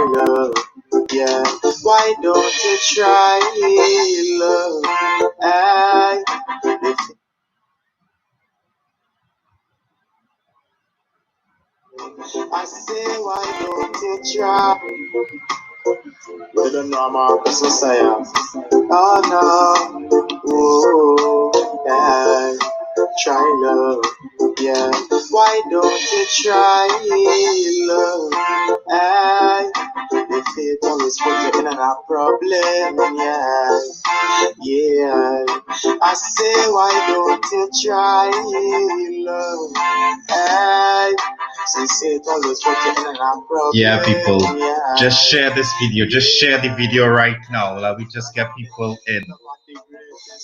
love, yeah. Why don't you try love? I say, why don't you try? We don't know about society. Oh no, oh yeah. Try love, yeah. Why don't you try love? If it always put you in a problem, yeah, yeah. I say, why don't you try love? Since it always put you in a problem. Yeah, people, just share this video. Just share the video right now. Let me just get people in.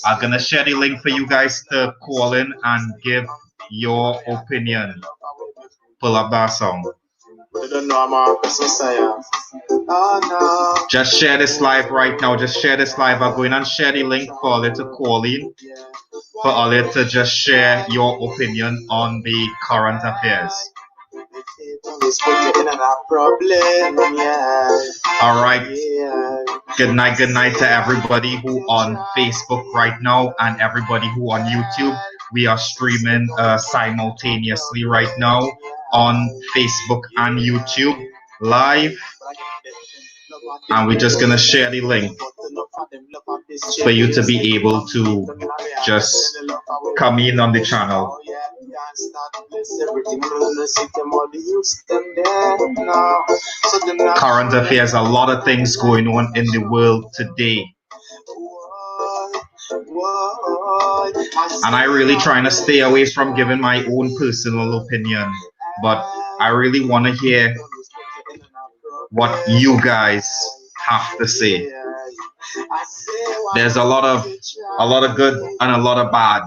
I'm gonna share the link for you guys to call in and give your opinion. Pull up that song. Just share this live right now. Just share this live. I'm going and share the link for all to call in. For all to just share your opinion on the current affairs. All right. Good night to everybody who on Facebook right now and everybody who on YouTube. We are streaming simultaneously right now on Facebook and YouTube live, and we're just gonna share the link for you to be able to just come in on the channel. Current affairs, a lot of things going on in the world today. And I really trying to stay away from giving my own personal opinion, but I really want to hear what you guys have to say. There's a lot of good and a lot of bad.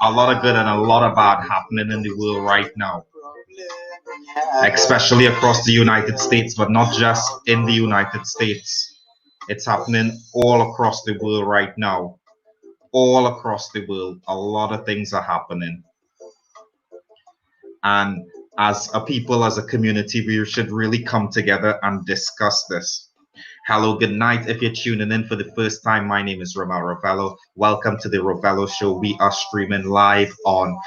A lot of good and a lot of bad happening in the world right now, especially across the United States, but not just in the United States. It's happening all across the world right now. All across the world, a lot of things are happening. And as a people, as a community, we should really come together and discuss this. Hello, good night. If you're tuning in for the first time, my name is Romel Ravello. Welcome to the Ravello Show. We are streaming live on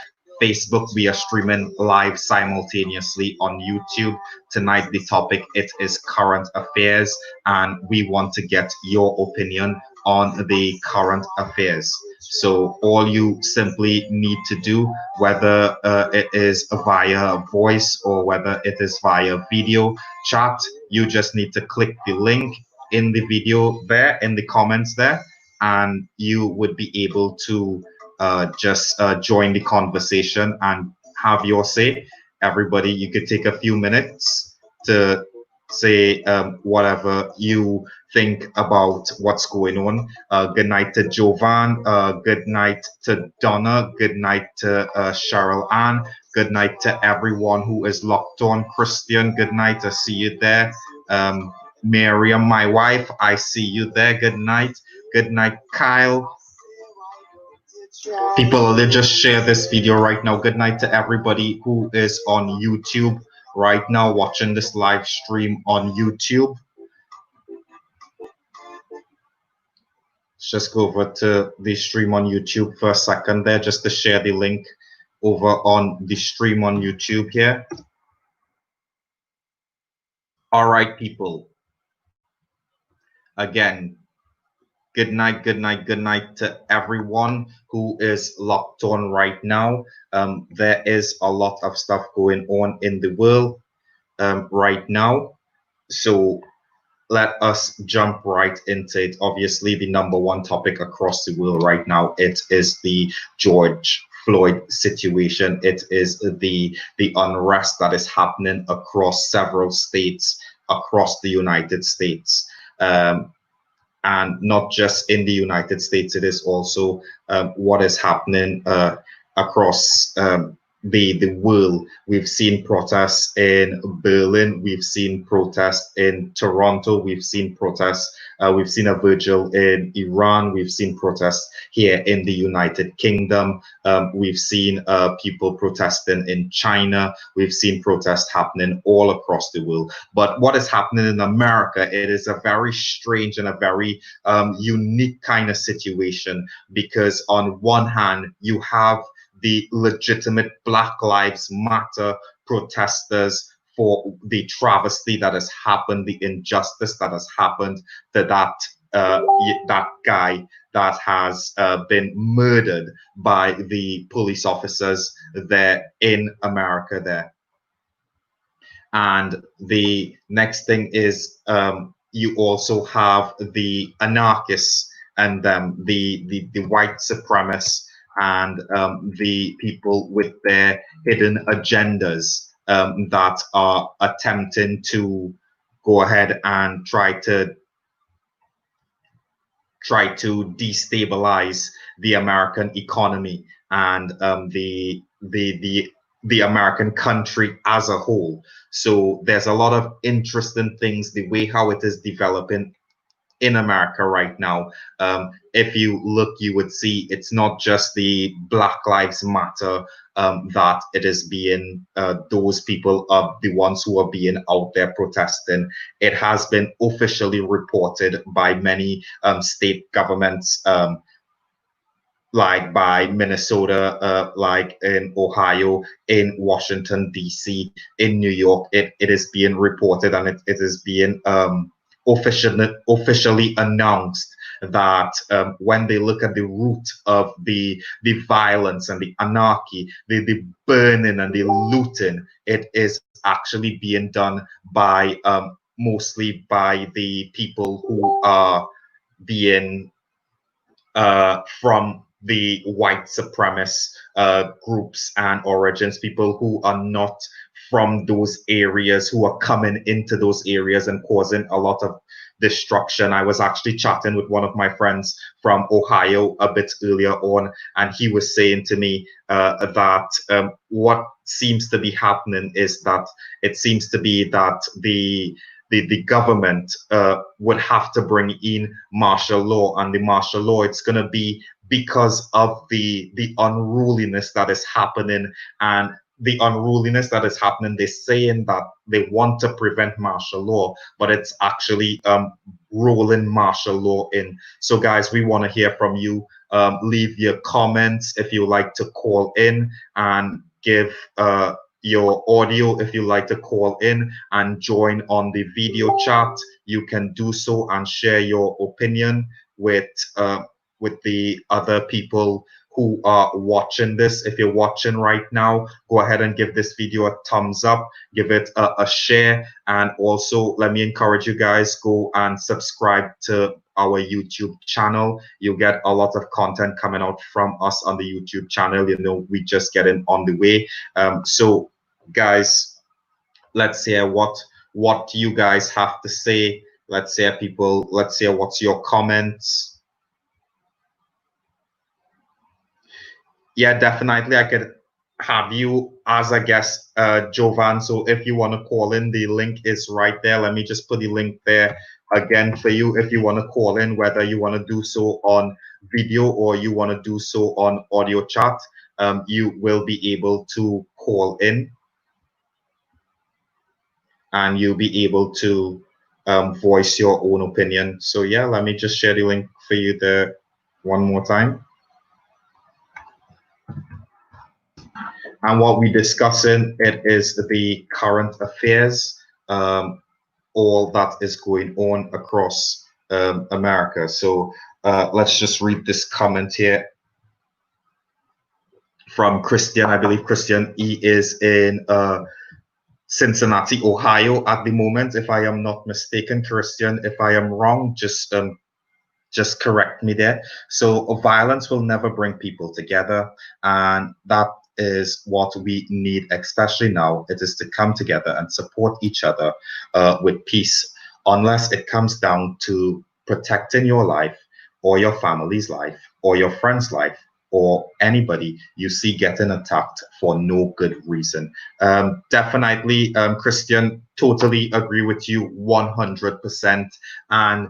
Facebook. We are streaming live simultaneously on YouTube. Tonight, the topic, it is current affairs, and we want to get your opinion on the current affairs. So all you simply need to do, whether it is via voice or whether it is via video chat, you just need to click the link in the video there, in the comments there, and you would be able to just join the conversation and have your say. Everybody, you could take a few minutes to say whatever you think about what's going on. Good night to Jovan. Good night to Donna. Good night to Cheryl Ann. Good night to everyone who is locked on. Christian, good night. I see you there. Miriam, my wife, I see you there. Good night. Good night, Kyle. People, let's just share this video right now. Good night to everybody who is on YouTube right now, watching this live stream on YouTube. Let's just go over to the stream on YouTube for a second there, just to share the link over on the stream on YouTube here. All right, people. Again, good night to everyone who is locked on right now. There is a lot of stuff going on in the world right now. So let us jump right into it. Obviously, the number one topic across the world right now, it is the George Floyd situation. It is the unrest that is happening across several states across the United States. And not just in the United States, it is also what is happening across the world. We've seen protests in Berlin. We've seen protests in Toronto. We've seen protests. We've seen a vigil in Iran. We've seen protests here in the United Kingdom. We've seen people protesting in China. We've seen protests happening all across the world. But what is happening in America, it is a very strange and a very unique kind of situation, because on one hand, you have the legitimate Black Lives Matter protesters for the travesty that has happened, the injustice that has happened to that guy that has been murdered by the police officers there in America there. And the next thing is you also have the anarchists and the white supremacists and the people with their hidden agendas that are attempting to go ahead and try to destabilize the American economy and the American country as a whole. So there's a lot of interesting things, the way how it is developing in America right now. If you look, you would see it's not just the Black Lives Matter that it is being, those people are the ones who are being out there protesting. It has been officially reported by many state governments, like by Minnesota, like in Ohio, in Washington, D.C., in New York. It is being reported, and it is being officially announced that when they look at the root of the violence and the anarchy, the burning and the looting, it is actually being done by mostly by the people who are being from the white supremacist groups and origins, people who are not from those areas, who are coming into those areas and causing a lot of destruction. I was actually chatting with one of my friends from Ohio a bit earlier on, and he was saying to me that what seems to be happening is that it seems to be that the government would have to bring in martial law, and the martial law, it's going to be because of the unruliness that is happening. And the unruliness that is happening, they're saying that they want to prevent martial law, but it's actually rolling martial law in. So guys, we want to hear from you. Leave your comments if you like to call in, and give your audio if you like to call in and join on the video chat. You can do so and share your opinion with the other people who are watching this. If you're watching right now, go ahead and give this video a thumbs up, give it a share, and also let me encourage you guys, go and subscribe to our YouTube channel. You'll get a lot of content coming out from us on the YouTube channel. You know, we just getting on the way. So guys, let's hear what you guys have to say. Let's hear people, let's hear what's your comments. Yeah, definitely I could have you as a guest, Jovan. So if you want to call in, the link is right there. Let me just put the link there again for you. If you want to call in, whether you want to do so on video or you want to do so on audio chat, you will be able to call in, and you'll be able to voice your own opinion. So yeah, let me just share the link for you there one more time. And what we're discussing, it is the current affairs, all that is going on across America. So let's just read this comment here from Christian. I believe Christian, he is in Cincinnati, Ohio at the moment, if I am not mistaken. Christian, if I am wrong, just correct me there. So violence will never bring people together, and that is what we need, especially now. It is to come together and support each other with peace, unless it comes down to protecting your life or your family's life or your friend's life. or anybody you see getting attacked for no good reason. Definitely, Christian, totally agree with you 100%. And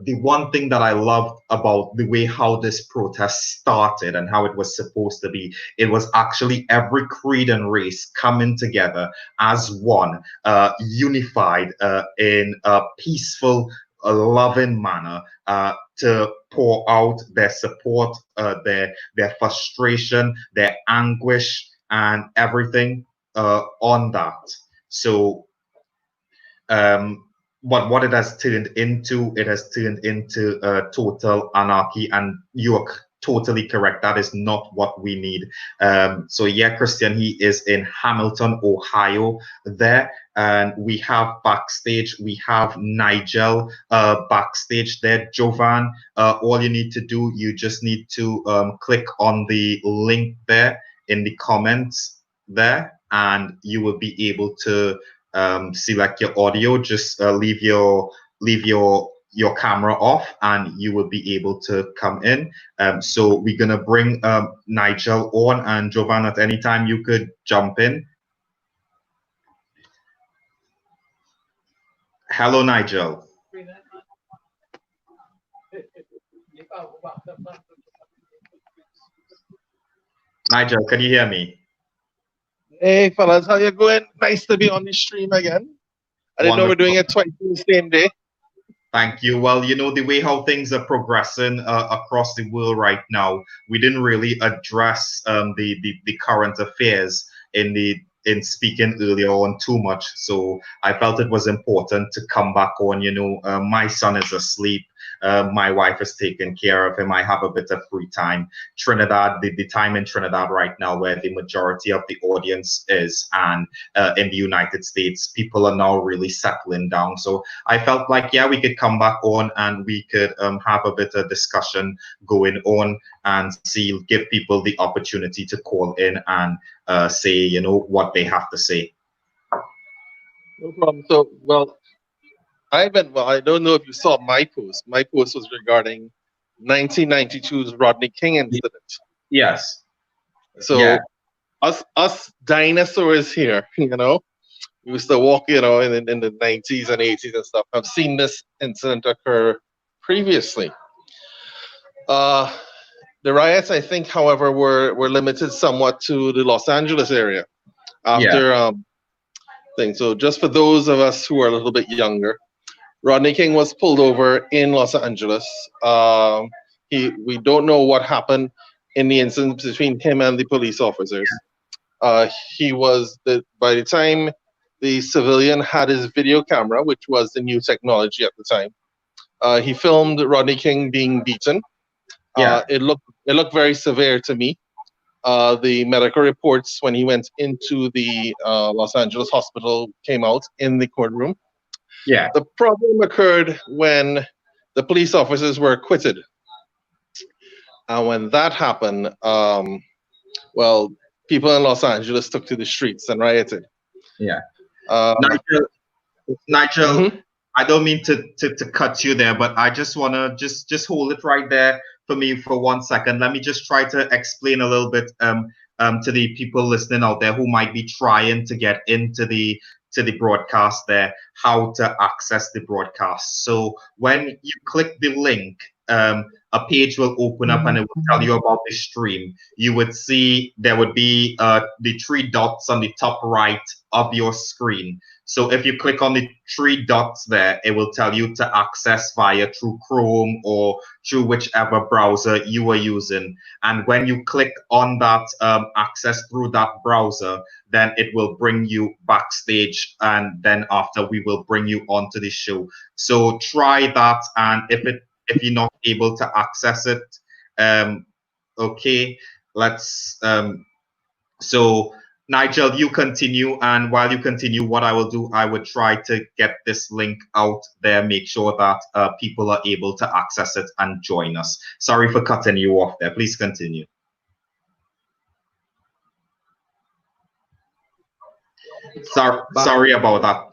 the one thing that I loved about the way how this protest started and how it was supposed to be, it was actually every creed and race coming together as one, unified in a peaceful, loving manner, to pour out their support, their frustration, their anguish, and everything on that. So, what it has turned into, it has turned into total anarchy, and you are totally correct. That is not what we need. So yeah, Christian, he is in Hamilton, Ohio there, and we have backstage, we have Nigel backstage there. Jovan, all you need to do, you just need to click on the link there in the comments there, and you will be able to select your audio. Just leave your camera off, and you will be able to come in. So we're gonna bring Nigel on, and Jovan, at any time you could jump in. Hello, Nigel. Nigel, can you hear me? Hey fellas, how you going? Nice to be on the stream again. I didn't know we're doing it twice in the same day. Thank you. Well, you know, the way how things are progressing across the world right now, we didn't really address the current affairs in speaking earlier on too much. So I felt it was important to come back on. You know, my son is asleep. My wife is taking care of him. I have a bit of free time. Trinidad, the time in Trinidad right now, where the majority of the audience is, and in the United States, people are now really settling down. So I felt like, yeah, we could come back on and we could have a bit of discussion going on and give people the opportunity to call in and say, you know, what they have to say. No problem. So, well, I don't know if you saw my post. My post was regarding 1992's Rodney King incident. Yes. So yeah. us dinosaurs here, you know, we used to walk, you know, in the 90s and 80s and stuff. I've seen this incident occur previously. The riots, I think, however, were limited somewhat to the Los Angeles area after thing. So just for those of us who are a little bit younger, Rodney King was pulled over in Los Angeles. We don't know what happened in the incident between him and the police officers. He was by the time the civilian had his video camera, which was the new technology at the time, he filmed Rodney King being beaten. It looked very severe to me. The medical reports when he went into the Los Angeles hospital came out in the courtroom. Yeah. The problem occurred when the police officers were acquitted. And when that happened, well, people in Los Angeles took to the streets and rioted. Yeah. Nigel, mm-hmm. I don't mean to cut you there, but I just want to just hold it right there for me for 1 second. Let me just try to explain a little bit to the people listening out there who might be trying to get into the broadcast there, how to access the broadcast. So when you click the link, a page will open up and it will tell you about the stream. You would see there would be the 3 dots on the top right of your screen. So if you click on the 3 dots there, it will tell you to access through Chrome or through whichever browser you are using. And when you click on that access through that browser, then it will bring you backstage, and then after we will bring you onto the show. So try that, and if you're not able to access it, okay, let's so Nigel, you continue, and while you continue, what I will do, I would try to get this link out there, make sure that people are able to access it and join us. Sorry for cutting you off there. Please continue. Sorry about that.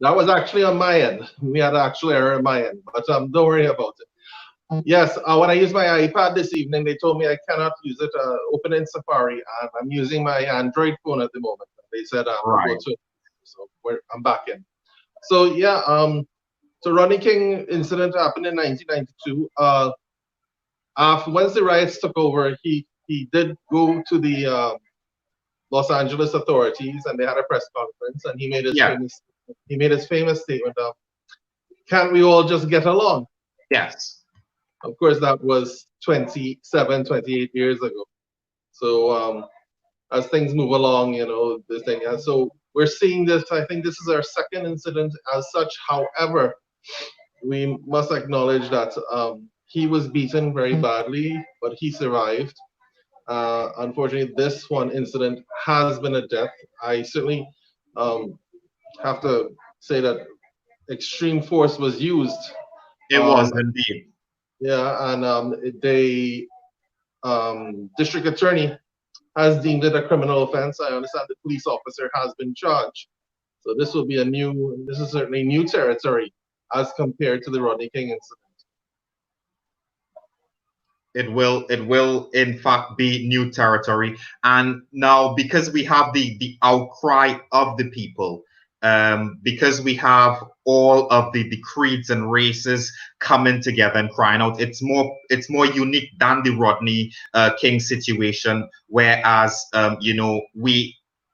That was actually on my end. We had an actual error on my end, but don't worry about it. Yes, when I use my iPad this evening, they told me I cannot use it. Open in Safari, and I'm using my Android phone at the moment. They said go Right. to, so I'm back in. So yeah, so Rodney King incident happened in 1992. After once the riots took over, he did go to the Los Angeles authorities, and they had a press conference, and Yeah. he made his famous statement of, "Can't we all just get along?" Yes. Of course, that was 27, 28 years ago. So as things move along, this thing, and so we're seeing this. I think this is our second incident as such. However, we must acknowledge that he was beaten very badly, but he survived. Unfortunately, this one incident has been a death. I certainly um, have to say that extreme force was used. It was Um, indeed. yeah, and the district attorney has deemed it a criminal offense. I understand the police officer has been charged. So this is certainly new territory as compared to the Rodney King incident. It will in fact be new territory. And now, because we have the outcry of the people, because we have all of the creeds and races coming together and crying out, it's more unique than the Rodney King situation. Whereas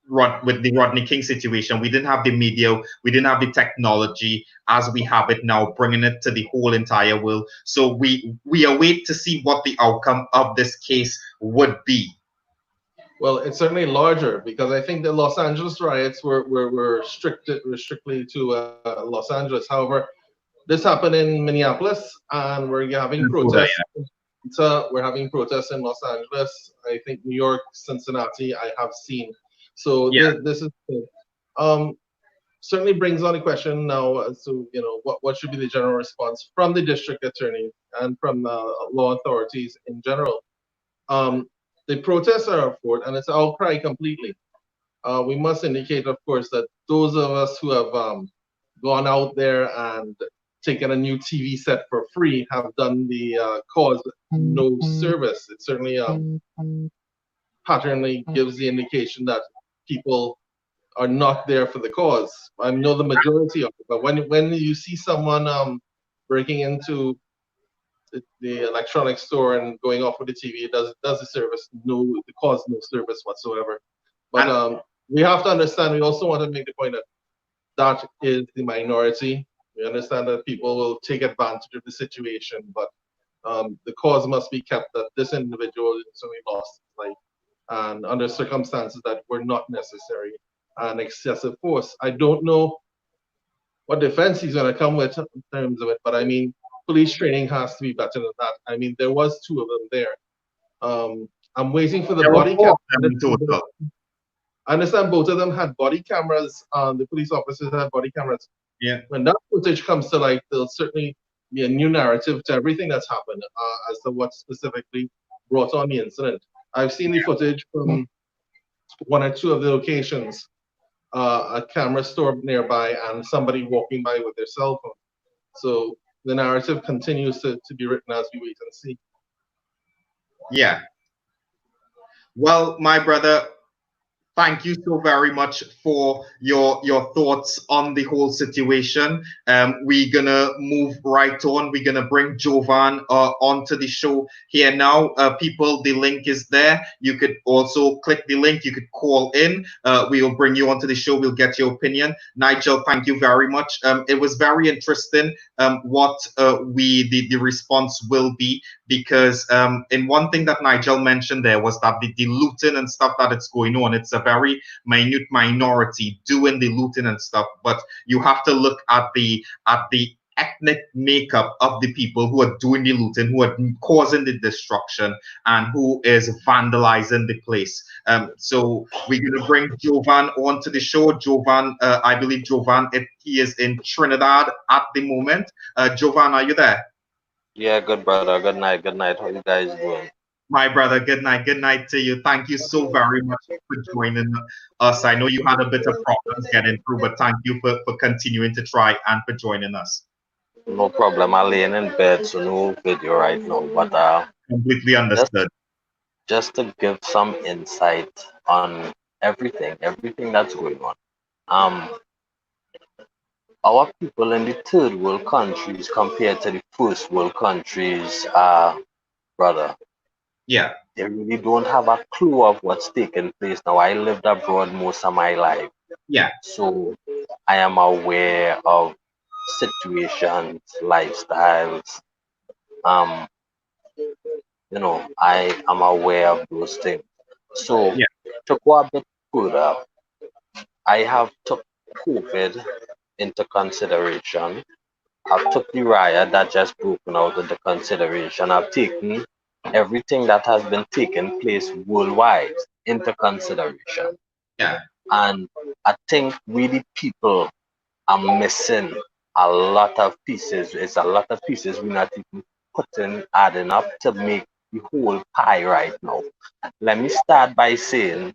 with the Rodney King situation, we didn't have the media, we didn't have the technology as we have it now, bringing it to the whole entire world. So we await to see what the outcome of this case would be. Well, it's certainly larger because I think the Los Angeles riots were strictly to Los Angeles. However, this happened in Minneapolis, and we're having Minnesota, protests. We're having protests in Los Angeles. I think New York, Cincinnati, I have seen. So yeah, this is um, certainly brings on a question now as to what should be the general response from the district attorney and from law authorities in general. Um, the protests are afoot, and it's outcry completely. We must indicate, of course, that those of us who have gone out there and taken a new TV set for free have done the cause no service. It certainly paternally gives the indication that people are not there for the cause. I know the majority of it, but when you see someone breaking into the electronics store and going off with the TV, it does the service the cause no service whatsoever. But and we have to understand. We also want to make the point that that is the minority. We understand that people will take advantage of the situation, but the cause must be kept that this individual certainly lost his life and under circumstances that were not necessary and excessive force. I don't know what defense he's going to come with in terms of it, but I mean, police training has to be better than that. I mean, there was two of them there. I'm waiting for the there were body four cam. of them in total. I understand both of them had body cameras. The police officers had body cameras. Yeah, When that footage comes to light, there'll certainly be a new narrative to everything that's happened as to what specifically brought on the incident. I've seen the footage from one or two of the locations, a camera store nearby, and somebody walking by with their cell phone. So the narrative continues to be written as we wait and see. yeah. Well, my brother, thank you so very much for your thoughts on the whole situation. We're gonna move right on. We're gonna bring Jovan onto the show here now. People, the link is there. You could also click the link. You could call in. We'll bring you onto the show. We'll get your opinion. Nigel, thank you very much. It was very interesting what the response will be, because in one thing that Nigel mentioned there was that the looting and stuff that it's going on, it's a very minute minority doing the looting and stuff, but you have to look at the ethnic makeup of the people who are doing the looting, who are causing the destruction, and who is vandalizing the place. So we're going to bring Jovan onto the show. Jovan, I believe Jovan, he is in Trinidad at the moment. Jovan, are you there? Yeah, good brother. Good night. Good night. How you guys doing? My brother, good night. Good night to you. Thank you so very much for joining us. I know you had a bit of problems getting through, but thank you for continuing to try and for joining us. No problem. I'm laying in bed, so no video right now. But Completely just understood. just to give some insight on everything that's going on. Um, our people in the third world countries compared to the first world countries, brother, Yeah, they really don't have a clue of what's taking place now. I lived abroad most of my life, yeah, so I am aware of situations, lifestyles. Um, I am aware of those things. So yeah, to go a bit further, I have took COVID into consideration. I've took the riot that just broken out into consideration. I've taken everything that has been taking place worldwide into consideration. yeah. And I think we the people are missing a lot of pieces. It's a lot of pieces we're not even putting, adding up to make the whole pie right now. Let me start by saying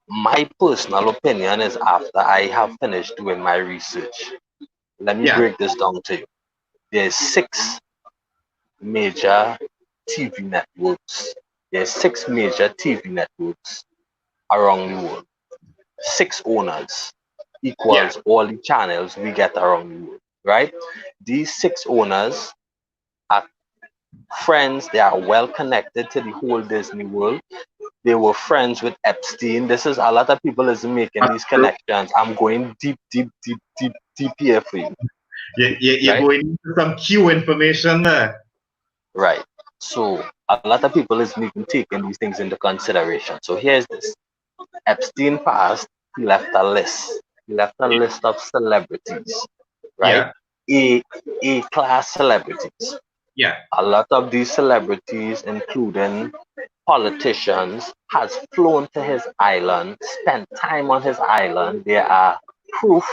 my personal opinion is after I have finished doing my research. Let me Yeah, break this down to you. There's six major TV networks. There's six major TV networks around the world. Six owners yeah, equals all the channels we get around the world, right? These six owners are friends. They are well connected to the whole Disney world. They were friends with Epstein. This is a lot of people is making that's these true. connections. I'm going deep here for you, You're right? going into some Q information there. Right. So a lot of people is even taking these things into consideration. So here's this. Epstein passed, he left a list. He left a list of celebrities, right? Yeah, A class celebrities. yeah, A lot of these celebrities, including politicians, has flown to his island, spent time on his island. There are proof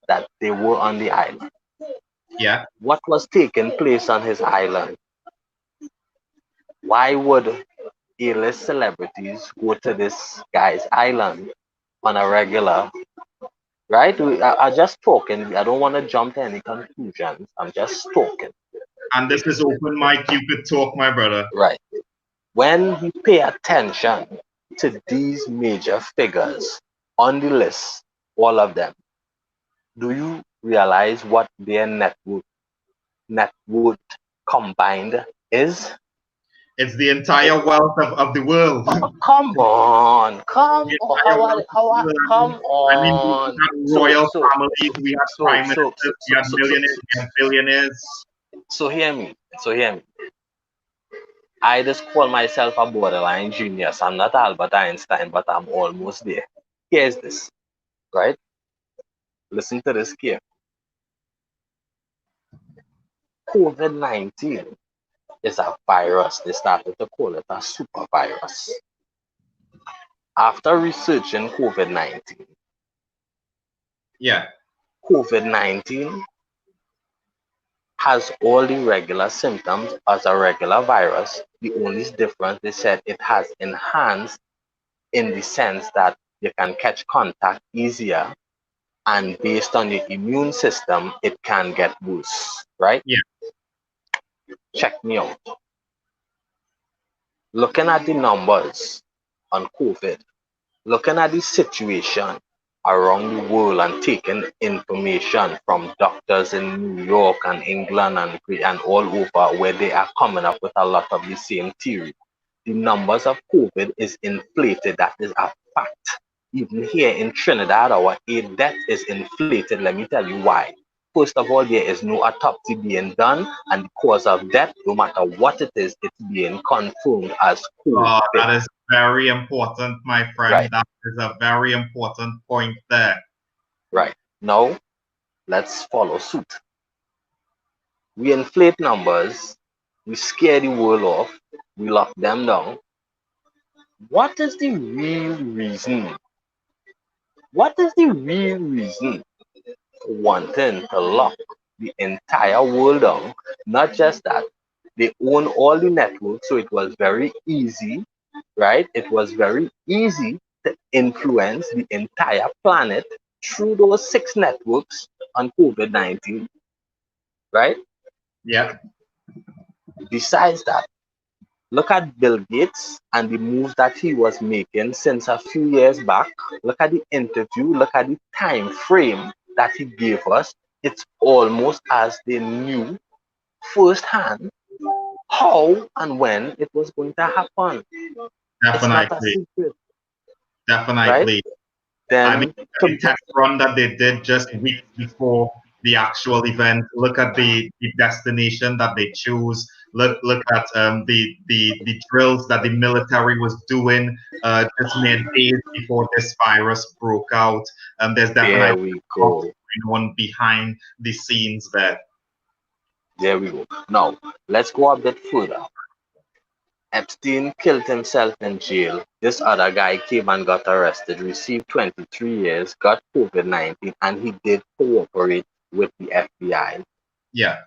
that they were on the island. yeah. What was taking place on his island? Why would A-list celebrities go to this guy's island on a regular? Right? I just talking. I don't want to jump to any conclusions. I'm just talking. And this is open mic. You could talk, my brother. Right. When we pay attention to these major figures on the list, all of them, do you realize what their net worth combined is? It's the entire wealth of the world. Oh, come on, come The on. entire wealth of the world. Come I mean, we on. had So, royal so, families, we had so, prime so, ministers, so, we so, had so, so, millionaires, so, we had billionaires. so hear me. So hear me. I just call myself a borderline genius. I'm not Albert Einstein, but I'm almost there. Here's this, right? Listen to this here. COVID-19 is a virus. They started to call it a super virus. After researching COVID-19, Yeah, COVID-19 has all the regular symptoms as a regular virus. The only difference, they said, it has enhanced in the sense that you can catch contact easier, and based on your immune system, it can get worse, right? yeah, Check me out. Looking at the numbers on COVID, looking at the situation around the world and taking information from doctors in New York and England and all over where they are coming up with a lot of the same theory. The numbers of COVID is inflated. That is a fact. Even here in Trinidad, our aid debt is inflated. Let me tell you why. First of all, there is no autopsy being done, and the cause of death, no matter what it is, it's being confirmed as oh, COVID. that is very important, my friend. Right, That is a very important point there. right. Now, let's follow suit. We inflate numbers, we scare the world off, we lock them down. What is the real reason? What is the real reason for wanting to lock the entire world down? Not just that, they own all the networks, so it was very easy, right? It was very easy to influence the entire planet through those six networks on COVID-19. right? Yeah. Besides that, look at Bill Gates and the moves that he was making since a few years back. Look at the interview, look at the time frame that he gave us. It's almost as they knew firsthand how and when it was going to happen. It's not a Definitely. secret, right? Definitely. I mean, Then the test run that they did just weeks before the actual event. Look at the destination that they choose. Look at the drills that the military was doing just mere days before this virus broke out. There's there definitely we a lot go. going on behind the scenes there. There we go. Now, let's go a bit further. Epstein killed himself in jail. This other guy came and got arrested, received 23 years, got COVID-19, and he did cooperate with the FBI, Yeah,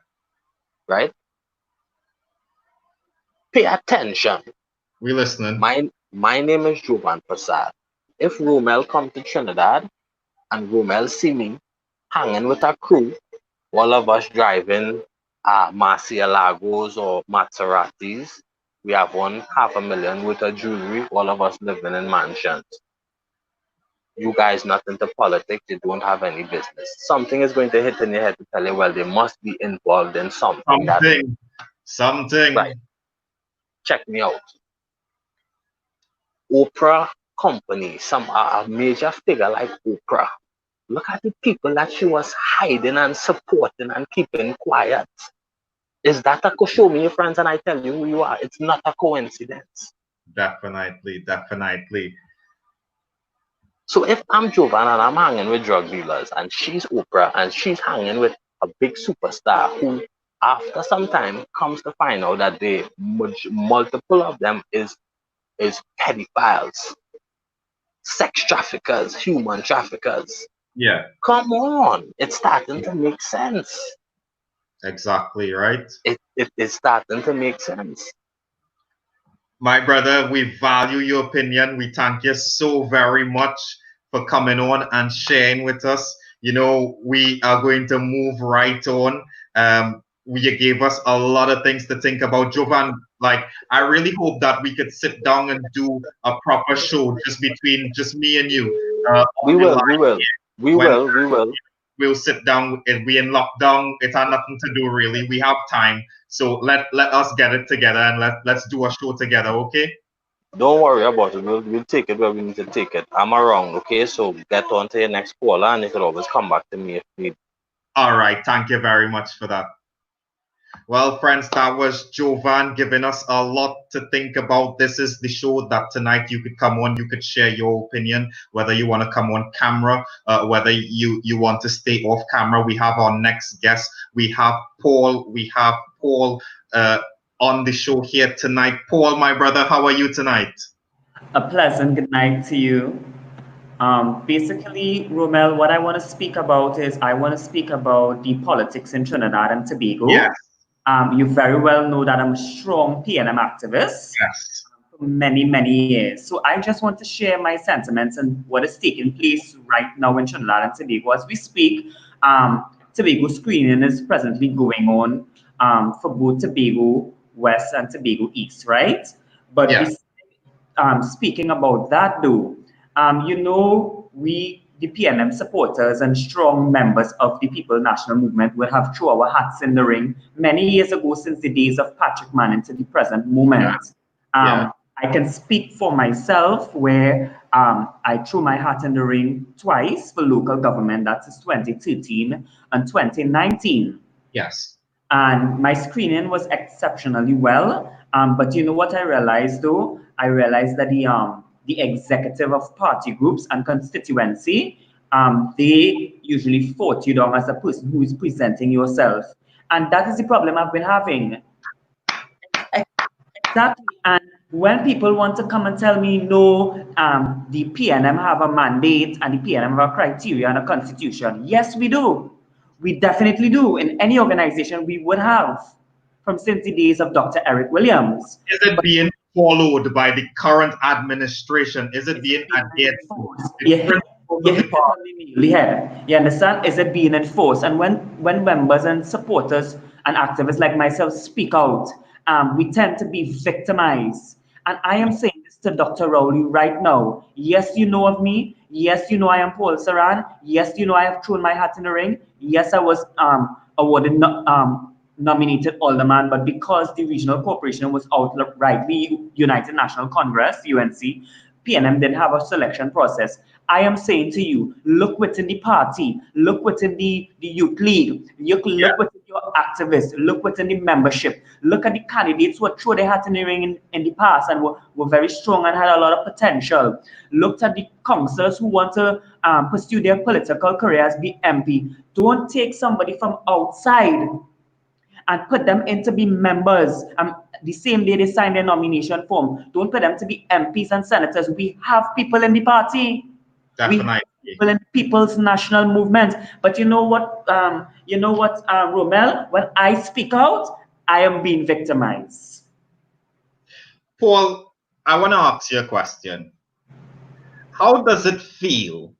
right? Pay attention. we listening. My name is Jovan Prasad. If Romel come to Trinidad and Romel see me hanging with a crew, all of us driving Murcielagos or Maseratis, we have one $500,000 worth of jewelry, all of us living in mansions. You guys not into politics, you don't have any business. Something is going to hit in your head to tell you, well, they must be involved in something that, Something. right, check me out. Oprah company, a major figure like Oprah. Look at the people that she was hiding and supporting and keeping quiet. Is that a show me your friends and I tell you who you are? It's not a coincidence. Definitely, definitely. So if I'm Jovan and I'm hanging with drug dealers and she's Oprah and she's hanging with a big superstar who after some time comes to find out that they multiple of them is pedophiles, sex traffickers, human traffickers. Yeah, Come on, it's starting to make sense. exactly right. It's starting to make sense. My brother, we value your opinion. We thank you so very much for coming on and sharing with us. You know, we are going to move right on. You gave us a lot of things to think about. Jovan, like, I really hope that we could sit down and do a proper show just between just me and you We on the will, line we will, here. we When will, we will. we'll sit down. If we in lockdown, it had nothing to do really. We have time. So let us get it together and let's do a show together, okay? Don't worry about it. We'll take it where we need to take it. I'm around, okay? So get on to your next caller and you can always come back to me if need. All right, thank you very much for that. Well, friends, that was Jovan giving us a lot to think about. This is the show that tonight you could come on, you could share your opinion, whether you want to come on camera, whether you want to stay off camera. We have our next guest. We have Paul. On the show here tonight. Paul, my brother, how are you tonight? A pleasant good night to you. Basically, Romel, what I want to speak about is I want to speak about the politics in Trinidad and Yes, Tobago. You very well know that I'm a strong PNM activist yes, for many, many years. So I just want to share my sentiments and what is taking place right now in Trinidad and Tobago. As we speak, Tobago screening is presently going on for both Tobago West and Tobago East, right? But yes, speaking about that, though, we, the PNM supporters and strong members of the People National Movement, will have thrown our hats in the ring many years ago, since the days of Patrick Manning to the present moment. yeah, I can speak for myself, where I threw my hat in the ring twice for local government, that is 2013 and 2019. yes, And my screening was exceptionally well. But you know what I realized though? I realized that the executive of party groups and constituency, they usually vote you down as a person who is presenting yourself. And that is the problem I've been having. Exactly. And when people want to come and tell me, no, the PNM have a mandate and the PNM have a criteria and a constitution. Yes, we do. We definitely do. In any organization, we would have from since the days of Dr. Eric Williams. Is it being followed by the current administration? Is it It's being being adhered to? enforced. The Yeah. principles You hit it on the nail, yeah. You understand? Is it being enforced? And when members and supporters and activists like myself speak out, we tend to be victimized. And I am saying this to Dr. Rowley right now. Yes, you know of me. Yes, you know I am Paul Saran. Yes, you know I have thrown my hat in the ring. Yes, I was awarded nominated alderman, but because the regional corporation was outrightly United National Congress, UNC, PNM didn't have a selection process. I am saying to you, look within the party, look within the youth league, look within your activists, look within the membership, look at the candidates who threw their hat in the ring in the past and were very strong and had a lot of potential. Looked at the councillors who want to pursue their political career as the MP. Don't take somebody from outside and put them in to be members the same day they sign their nomination form. Don't put them to be MPs and senators. We have people in the party. Definitely. We have people in People's National Movement. But you know what, Romel? When I speak out, I am being victimized. Paul, I want to ask you a question. How does it feel?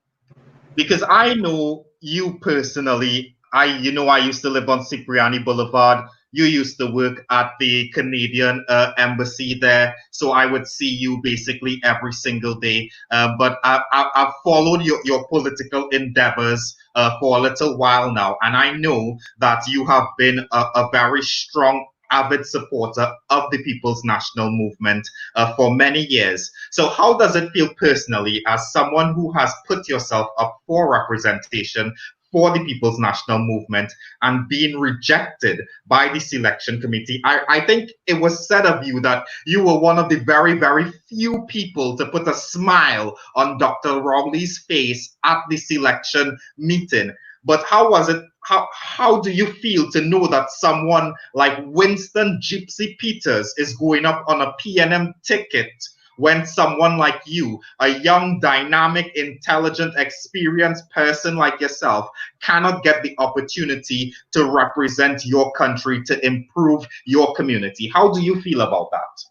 Because I know you personally. I used to live on Cipriani Boulevard. You used to work at the Canadian embassy there, so I would see you basically every single day. But I've followed your political endeavors for a little while now, and I know that you have been a very strong avid supporter of the People's National Movement for many years. So how does it feel personally as someone who has put yourself up for representation for the People's National Movement and being rejected by the selection committee? I think it was said of you that you were one of the very, very few people to put a smile on Dr. Rowley's face at the selection meeting. But how was it? How do you feel to know that someone like Winston Gypsy Peters is going up on a PNM ticket when someone like you, a young, dynamic, intelligent, experienced person like yourself, cannot get the opportunity to represent your country, to improve your community? How do you feel about that?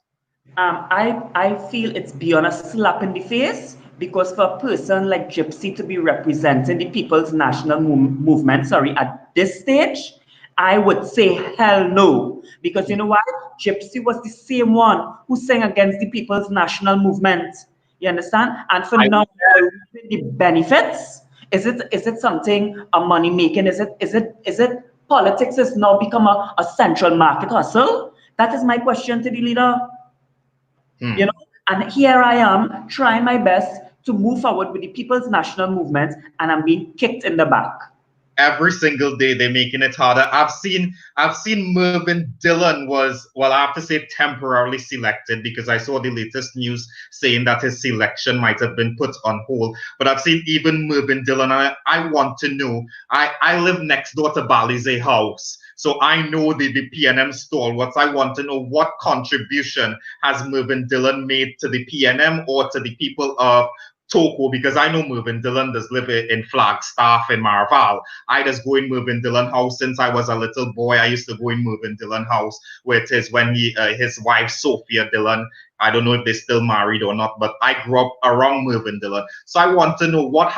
I feel it's beyond a slap in the face, because for a person like Gypsy to be representing the People's National Movement, at this stage, I would say hell no. Because you know why? Gypsy was the same one who sang against the People's National Movement. You understand? And for now, the benefits, is it something a money making? Is it politics has now become a central market hustle? That is my question to the leader. You know, and here I am trying my best to move forward with the People's National Movement, and I'm being kicked in the back. Every single day they're making it harder. I've seen Mervyn Dillon was, well, I have to say temporarily selected, because I saw the latest news saying that his selection might have been put on hold. But I've seen even Mervyn Dillon, and I want to know, I live next door to Balize House, so I know the PNM stalwarts. I want to know what contribution has Mervyn Dillon made to the PNM or to the people of Toko, because I know Mervyn Dillon does live in Flagstaff in Marval. I just go in Mervyn Dillon house since I was a little boy. I used to go in Mervyn Dillon house, where it is when his wife Sophia Dillon, I don't know if they're still married or not, but I grew up around Mervyn Dillon. So I want to know what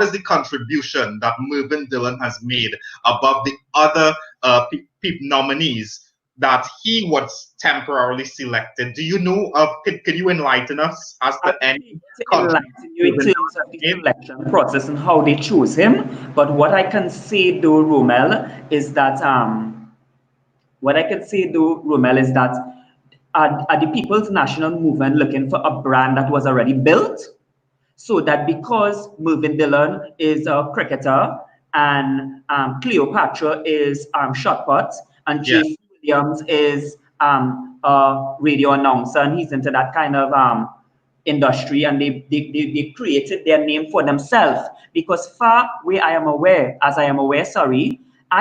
is the contribution that Mervyn Dillon has made above the other nominees that he was temporarily selected. Do you know of? Can you enlighten us as to any enlighten you in terms of the selection process and how they choose him? But what I can say though, Romel, is that are the People's National Movement looking for a brand that was already built? So that because Mervyn Dillon is a cricketer and Cleopatra is shot put, and Jason Williams is a radio announcer, and he's into that kind of industry, and they created their name for themselves. Because far where I am aware, I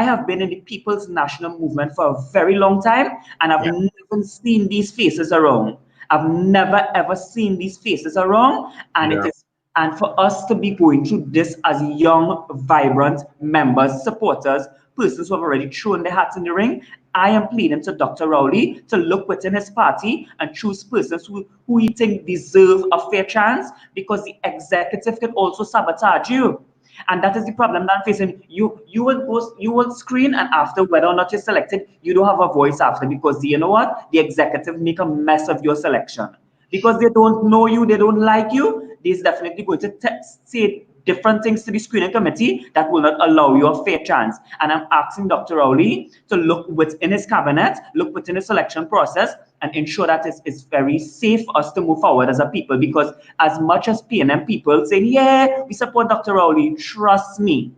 have been in the People's National Movement for a very long time, and I've never seen these faces around. I've never ever seen these faces around, and and for us to be going through this as young, vibrant members, supporters, persons who have already thrown their hats in the ring, I am pleading to Dr. Rowley to look within his party and choose persons who he think deserve a fair chance, because the executive can also sabotage you. And that is the problem that I'm facing. You will screen, and after, whether or not you're selected, you don't have a voice after, because you know what? The executive make a mess of your selection. Because they don't know you, they don't like you, there's definitely going to say different things to the screening committee that will not allow you a fair chance. And I'm asking Dr. Rowley to look within his cabinet, look within the selection process, and ensure that it's very safe for us to move forward as a people. Because as much as PNM people saying, yeah, we support Dr. Rowley, trust me,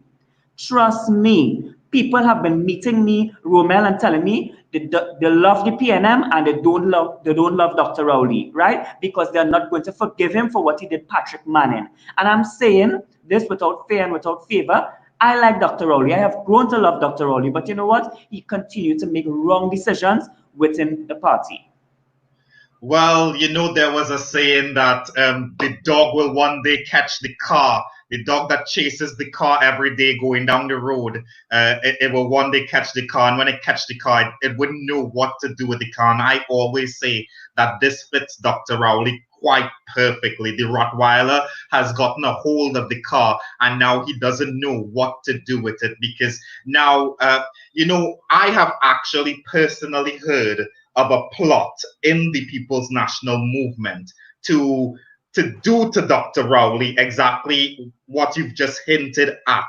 people have been meeting me, Romel, and telling me they love the PNM and they don't love Dr. Rowley, right? Because they're not going to forgive him for what he did Patrick Manning. And I'm saying this without fear and without favor. I like Dr. Rowley. I have grown to love Dr. Rowley, but you know what? He continued to make wrong decisions within the party. Well, there was a saying that the dog will one day catch the car. The dog that chases the car every day going down the road, it will one day catch the car. And when it catch the car, it wouldn't know what to do with the car. And I always say that this fits Dr. Rowley quite perfectly. The Rottweiler has gotten a hold of the car, and now he doesn't know what to do with it, because now, I have actually personally heard of a plot in the People's National Movement to do to Dr. Rowley exactly what you've just hinted at.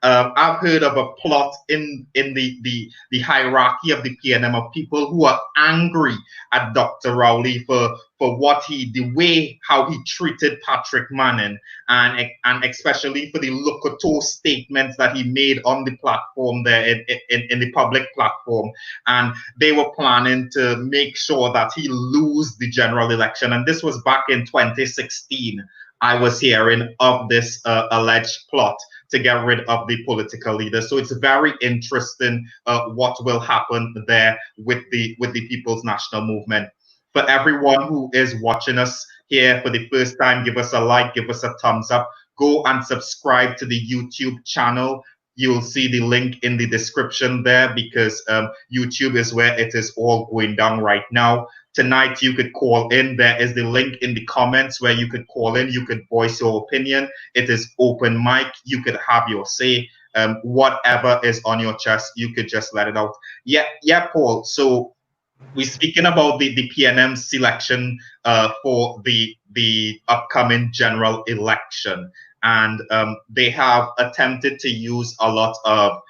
I've heard of a plot in the hierarchy of the PNM of people who are angry at Dr. Rowley for the way how he treated Patrick Manning, and especially for the locato statements that he made on the platform there in the public platform. And they were planning to make sure that he lose the general election. And this was back in 2016. I was hearing of this alleged plot to get rid of the political leader. So it's very interesting what will happen there with the People's National Movement. For everyone who is watching us here for the first time, give us a like, give us a thumbs up. Go and subscribe to the YouTube channel. You'll see the link in the description there, because YouTube is where it is all going down right now. Tonight, you could call in. There is the link in the comments where you could call in. You could voice your opinion. It is open mic. You could have your say. Whatever is on your chest, you could just let it out. Yeah, Paul. So we're speaking about the PNM selection for the upcoming general election. And they have attempted to use a lot of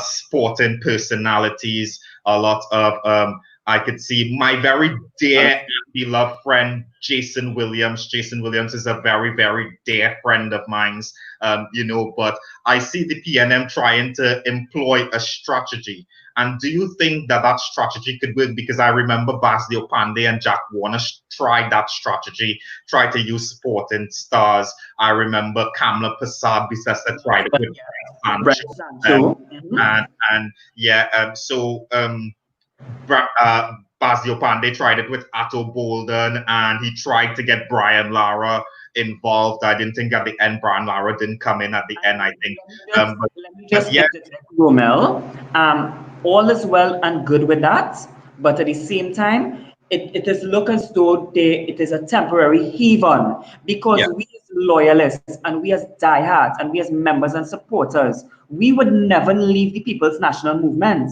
sporting personalities, a lot of I could see my very dear and beloved friend, Jason Williams. Jason Williams is a very, very dear friend of mine, but I see the PNM trying to employ a strategy. And do you think that strategy could work? Because I remember Basil Pandey and Jack Warner tried that strategy, tried to use sporting stars. I remember Kamla Prasad Bisesa tried it with Sancho. Basil Pandey tried it with Atto Bolden, and he tried to get Brian Lara involved. I didn't think at the end Brian Lara didn't come in at the end, I think. Romel, all is well and good with that, but at the same time, it is look as though it is a temporary heave-on, because we as loyalists and we as diehards and we as members and supporters, we would never leave the People's National Movement.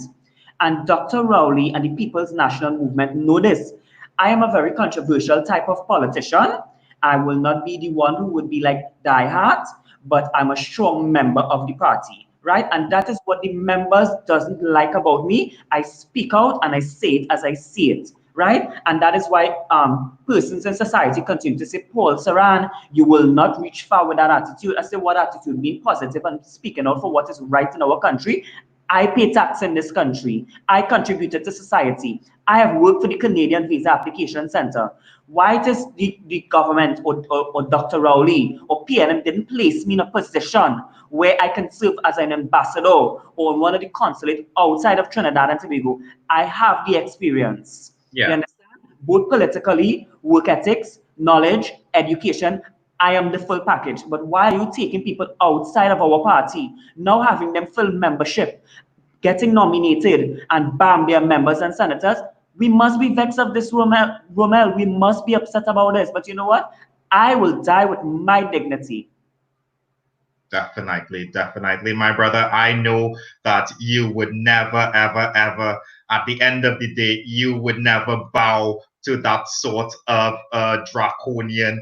And Dr. Rowley and the People's National Movement know this. I am a very controversial type of politician. I will not be the one who would be like diehard, but I'm a strong member of the party, right? And that is what the members doesn't like about me. I speak out and I say it as I see it, right? And that is why persons in society continue to say, Paul Saran, you will not reach far with that attitude. I say, what attitude? Being positive and speaking out for what is right in our country. I pay tax in this country. I contributed to society. I have worked for the Canadian Visa Application Center. Why does the government or Dr. Rowley or PNM didn't place me in a position where I can serve as an ambassador or in one of the consulate outside of Trinidad and Tobago? I have the experience. Yeah. You understand? Both politically, work ethics, knowledge, education. I am the full package. But why are you taking people outside of our party, now having them full membership? getting nominated, and bam, they are members and senators. We must be vexed of this, Romel. We must be upset about this. But you know what? I will die with my dignity. Definitely, definitely, my brother. I know that you would never, ever, ever, at the end of the day, you would never bow to that sort of draconian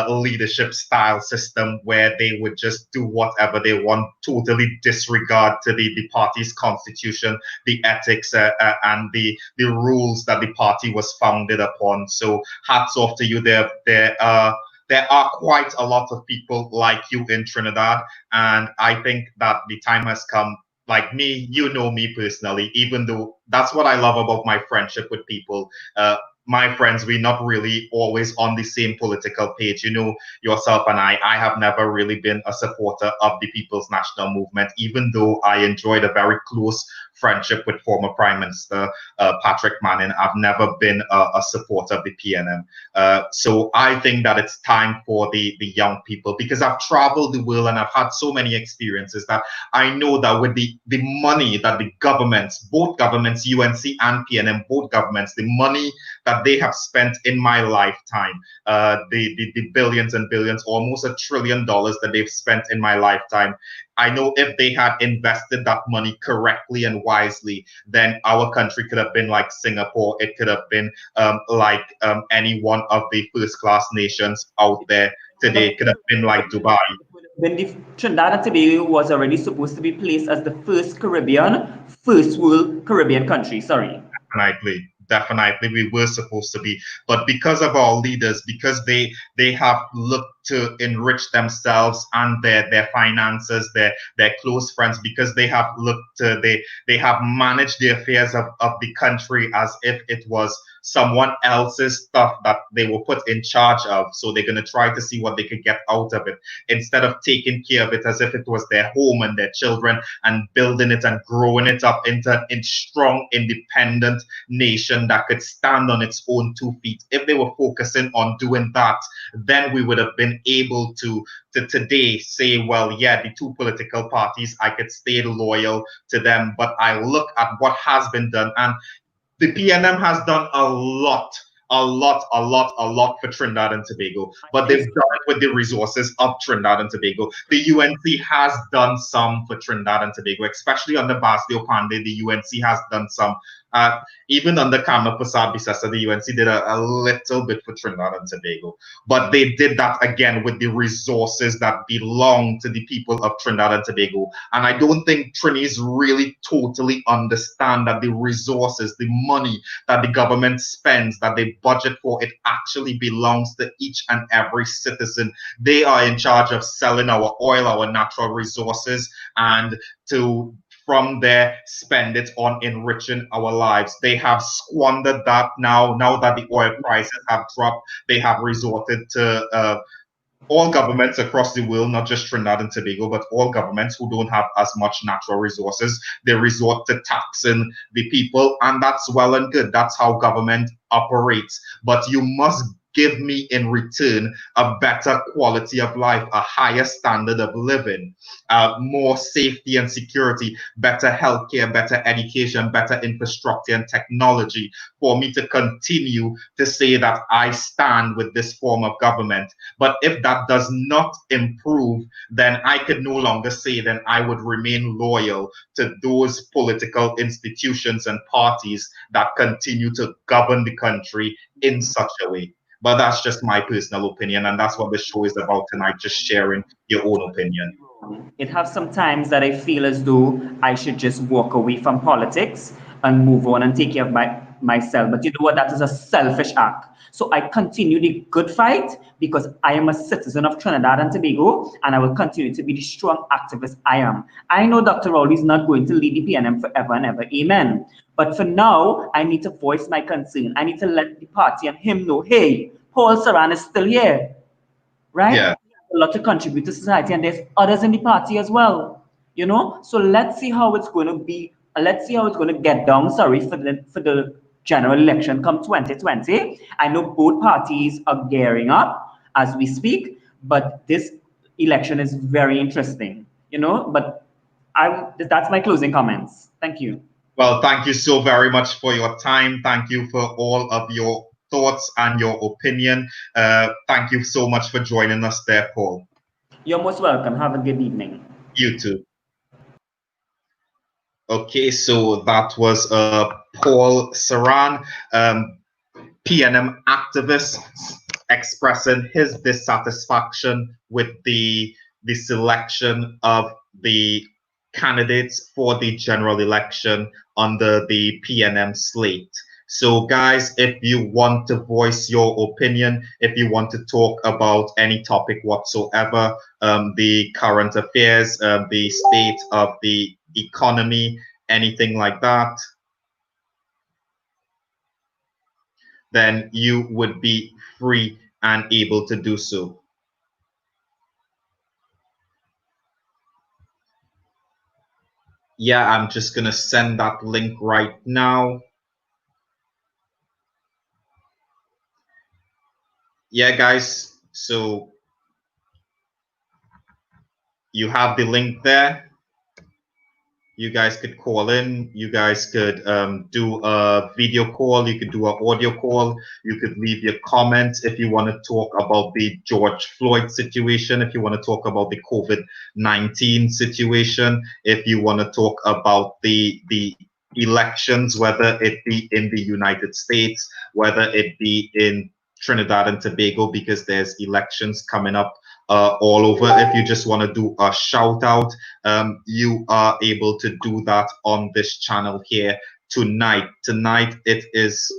leadership style system where they would just do whatever they want, totally disregard to the party's constitution, the ethics, and the rules that the party was founded upon. So hats off to you. There are quite a lot of people like you in Trinidad, and I think that the time has come. Like me, you know me personally, even though that's what I love about my friendship with people. My friends, we're not really always on the same political page. You know, yourself and I have never really been a supporter of the People's National Movement, even though I enjoyed a very close friendship with former Prime Minister Patrick Manning. I've never been a supporter of the PNM. So I think that it's time for the young people, because I've traveled the world and I've had so many experiences that I know that with the money that the governments, both governments, UNC and PNM, both governments, the money that they have spent in my lifetime, the billions and billions, almost $1 trillion that they've spent in my lifetime. I know if they had invested that money correctly and wisely, then our country could have been like Singapore. It could have been like any one of the first-class nations out there today. It could have been like Dubai. When the Trinidad and Tobago was already supposed to be placed as the first world Caribbean country. Sorry. Definitely, we were supposed to be, but because of our leaders, because they have looked to enrich themselves and their finances, their close friends, because they have looked to they have managed the affairs of the country as if it was someone else's stuff that they were put in charge of. So they're going to try to see what they could get out of it, instead of taking care of it as if it was their home and their children, and building it and growing it up into a strong, independent nation that could stand on its own 2 feet. If they were focusing on doing that, then we would have been able to today say, well, yeah, the two political parties, I could stay loyal to them. But I look at what has been done, and the PNM has done a lot for Trinidad and Tobago, but they've done it with the resources of Trinidad and Tobago. The UNC has done some for Trinidad and Tobago, especially under Basdio Pandey. The UNC has done some. Even under Kamla Persad-Bissessar, the UNC did a little bit for Trinidad and Tobago, but they did that again with the resources that belong to the people of Trinidad and Tobago. And I don't think Trinis really totally understand that the resources, the money that the government spends, that they budget for, it actually belongs to each and every citizen. They are in charge of selling our oil, our natural resources, and from there spend it on enriching our lives. They have squandered that now that the oil prices have dropped. They have resorted to all governments across the world, not just Trinidad and Tobago, but all governments who don't have as much natural resources, they resort to taxing the people, and that's well and good. That's how government operates. But you must give me in return a better quality of life, a higher standard of living, more safety and security, better healthcare, better education, better infrastructure and technology, for me to continue to say that I stand with this form of government. But if that does not improve, then I could no longer say then I would remain loyal to those political institutions and parties that continue to govern the country in such a way. But that's just my personal opinion, and that's what the show is about tonight, just sharing your own opinion. It have some times that I feel as though I should just walk away from politics and move on and take care of myself. But you know what? That is a selfish act. So I continue the good fight because I am a citizen of Trinidad and Tobago, and I will continue to be the strong activist I am. I know Dr. Rowley is not going to lead the PNM forever and ever. Amen. But for now, I need to voice my concern. I need to let the party and him know, hey, Paul Saran is still here, right? Yeah. A lot to contribute to society, and there's others in the party as well, you know. So let's see how it's going to be. Let's see how it's going to get down. Sorry, for the general election come 2020. I know both parties are gearing up as we speak, but this election is very interesting, you know. But That's my closing comments. Thank you. Well, thank you so very much for your time. Thank you for all of your thoughts and your opinion. Thank you so much for joining us there, Paul. You're most welcome. Have a good evening. You too. Okay, so that was Paul Saran, PNM activist, expressing his dissatisfaction with the selection of the candidates for the general election under the PNM slate. So, guys, if you want to voice your opinion, if you want to talk about any topic whatsoever, the current affairs, the state of the economy, anything like that, then you would be free and able to do so. Yeah, I'm just gonna send that link right now. Yeah, guys, so you have the link there. You guys could call in. You guys could do a video call. You could do an audio call. You could leave your comments if you want to talk about the George Floyd situation, if you want to talk about the COVID-19 situation, if you want to talk about the elections, whether it be in the United States, whether it be in Trinidad and Tobago, because there's elections coming up all over. If you just want to do a shout out, you are able to do that on this channel here tonight. Tonight, it is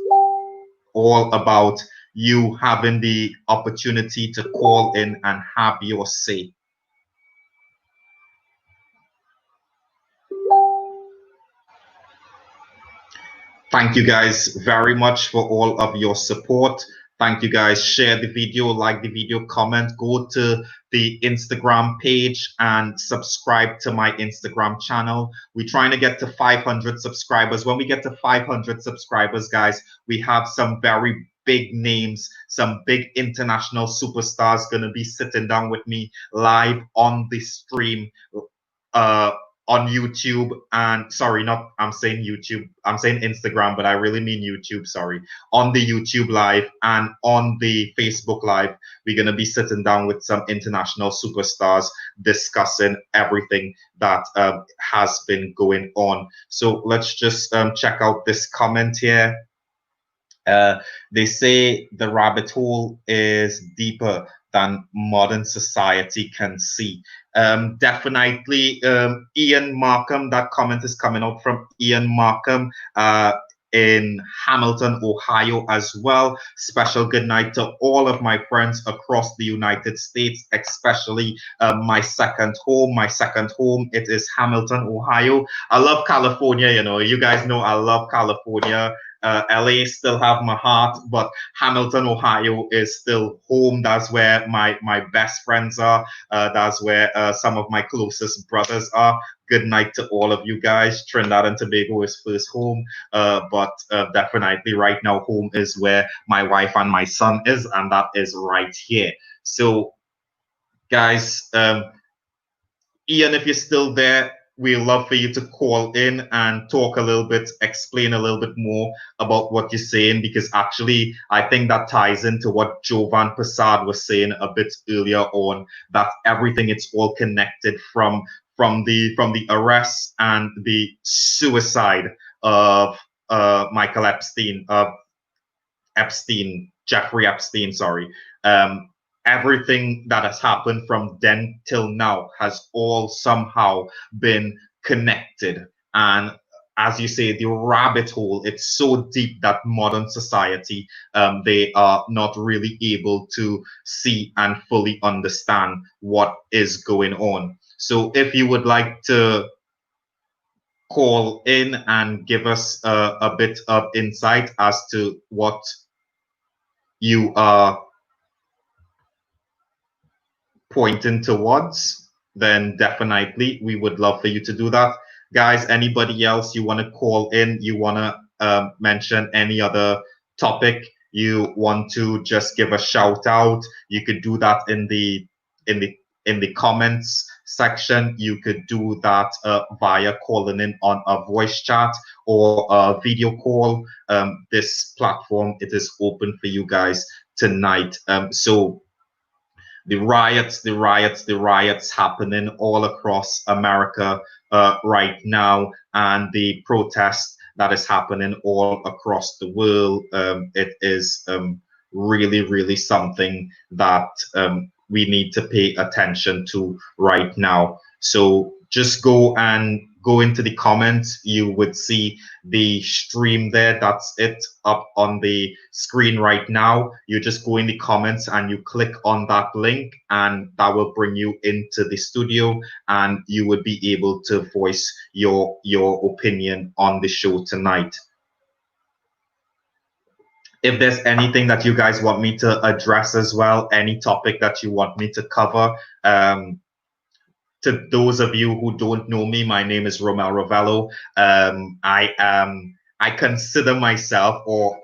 all about you having the opportunity to call in and have your say. Thank you guys very much for all of your support. Thank you guys. Share the video, like the video, comment, go to the Instagram page and subscribe to my Instagram channel. We're trying to get to 500 subscribers. When we get to 500 subscribers, guys, we have some very big names, some big international superstars going to be sitting down with me live on the stream. On YouTube, and sorry, not I'm saying YouTube, I'm saying Instagram, but I really mean YouTube, sorry. On the YouTube live and on the Facebook live, we're going to be sitting down with some international superstars discussing everything that has been going on. So let's just check out this comment here. They say the rabbit hole is deeper than modern society can see. Definitely, Ian Markham, that comment is coming out from Ian Markham in Hamilton, Ohio as well. Special good night to all of my friends across the United States, especially my second home. My second home, it is Hamilton, Ohio. I love California, you know, you guys know I love California. LA still have my heart, but Hamilton, Ohio is still home. That's where my best friends are. That's where some of my closest brothers are. Good night to all of you guys. Trinidad and Tobago is first home, but definitely right now home is where my wife and my son is, and that is right here. So, guys, Ian, if you're still there, we'd love for you to call in and talk a little bit, explain a little bit more about what you're saying, because actually I think that ties into what Jovan Prasad was saying a bit earlier on, that everything, it's all connected from the arrest and the suicide of Michael Epstein, Jeffrey Epstein, sorry. Everything that has happened from then till now has all somehow been connected. And as you say, the rabbit hole, it's so deep that modern society, they are not really able to see and fully understand what is going on. So if you would like to call in and give us a bit of insight as to what you are pointing towards, then definitely we would love for you to do that. Guys, anybody else you want to call in, you want to mention any other topic, you want to just give a shout out, you could do that in the comments section. You could do that via calling in on a voice chat or a video call. This platform, it is open for you guys tonight. So the riots happening all across America right now, and the protest that is happening all across the world. It is really something that we need to pay attention to right now. So just go into the comments. You would see the stream there. That's it up on the screen right now. You just go in the comments and you click on that link, and that will bring you into the studio, and you would be able to voice your opinion on the show tonight. If there's anything that you guys want me to address as well, any topic that you want me to cover, to those of you who don't know me, my name is Romel Ravello. I consider myself, or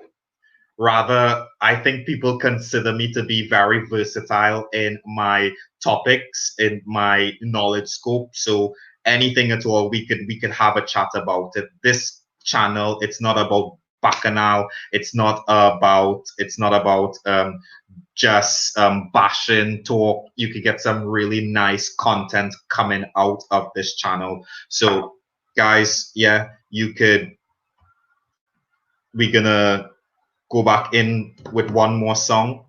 rather, I think people consider me to be very versatile in my topics, in my knowledge scope. So anything at all, we could have a chat about it. This channel, it's not about bacchanal. It's not about just bashing talk. You could get some really nice content coming out of this channel. So guys, yeah, we're gonna go back in with one more song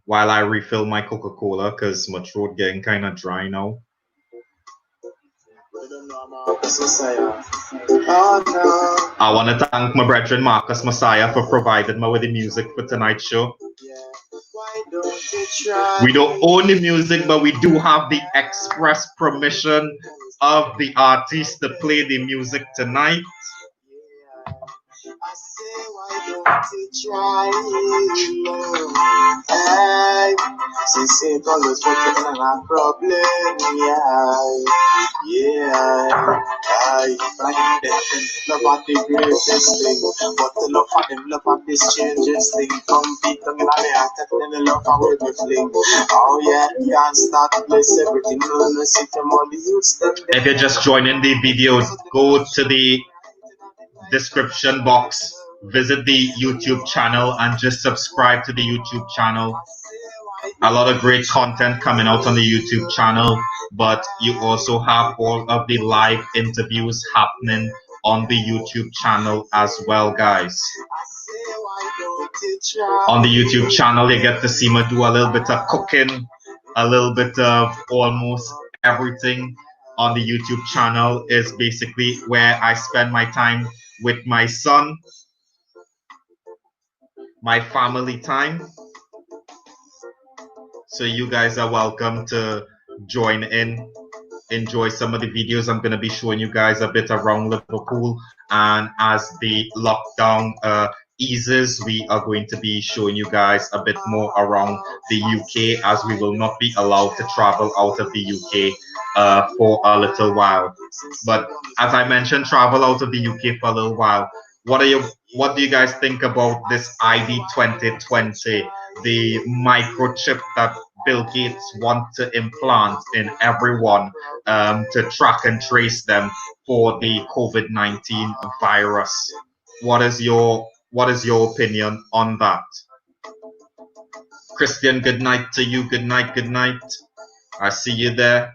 while I refill my Coca-Cola, because my throat getting kind of dry now. I want to thank my brethren Marcus Messiah for providing me with the music for tonight's show. We don't own the music, but we do have the express permission of the artist to play the music tonight. I say, why don't you try it? Hey, since it always working on a problem, yeah. I love at the greatest thing, but the love for them, love at this changes thing. Come beat them in the act, and the love for where we fling. Oh yeah, can't start to place everything. No, sit them on the youths. If you're just joining the video, go to the description box, visit the YouTube channel, and just subscribe to the YouTube channel. A lot of great content coming out on the YouTube channel, but you also have all of the live interviews happening on the YouTube channel as well, guys. On the YouTube channel, you get to see me do a little bit of cooking, a little bit of almost everything. On the YouTube channel is basically where I spend my time with my son, my family time. So you guys are welcome to join in, enjoy some of the videos. I'm going to be showing you guys a bit around Liverpool, and as the lockdown eases, we are going to be showing you guys a bit more around the UK, as we will not be allowed to travel out of the UK for a little while. But as I mentioned, travel out of the UK for a little while. What do you guys think about this ID 2020, the microchip that Bill Gates wants to implant in everyone to track and trace them for the COVID-19 virus? What is your opinion on that? Christian, good night to you. Good night. I see you there.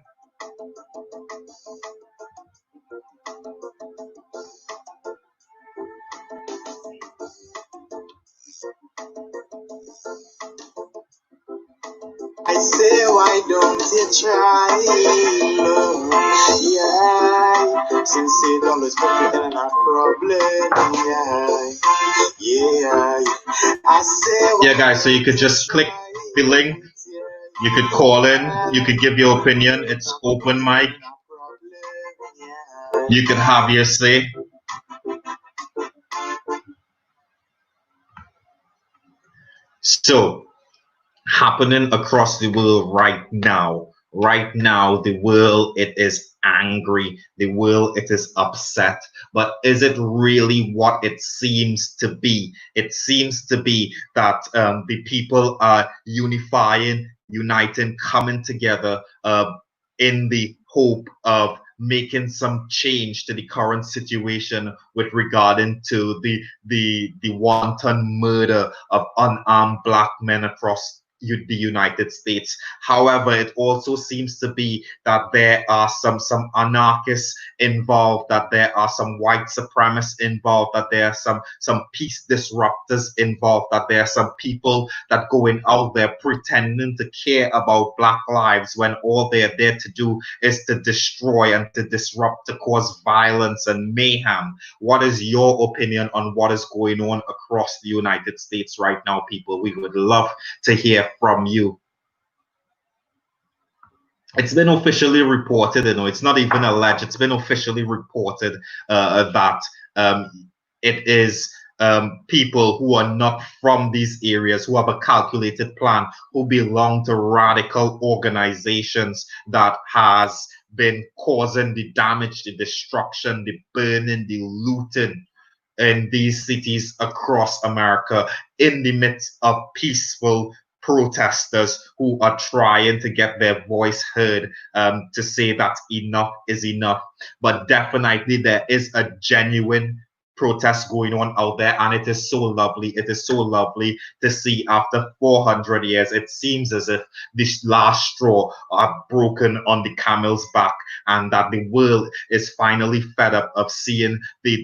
I say, why don't you try love? Yeah, since it always put me in a problem. Yeah. I say, yeah, guys. So you could just click the link. You could call in. You could give your opinion. It's open mic. You could have your say. So, happening across the world right now, the world, it is angry. The world, it is upset. But is it really what it seems to be? It seems to be that the people are uniting, coming together in the hope of making some change to the current situation with regarding to the wanton murder of unarmed black men across the United States. However, it also seems to be that there are some anarchists involved, that there are some white supremacists involved, that there are some peace disruptors involved, that there are some people that going out there pretending to care about black lives when all they're there to do is to destroy and to disrupt, to cause violence and mayhem. What is your opinion on what is going on across the United States right now, people? We would love to hear from you. It's been officially reported, it's not even alleged, it's been officially reported that it is people who are not from these areas, who have a calculated plan, who belong to radical organizations that has been causing the damage, the destruction, the burning, the looting in these cities across America in the midst of peaceful protesters who are trying to get their voice heard, to say that enough is enough. But definitely there is a genuine protest going on out there, and it is so lovely. It is so lovely to see after 400 years. It seems as if this last straw are broken on the camel's back, and that the world is finally fed up of seeing the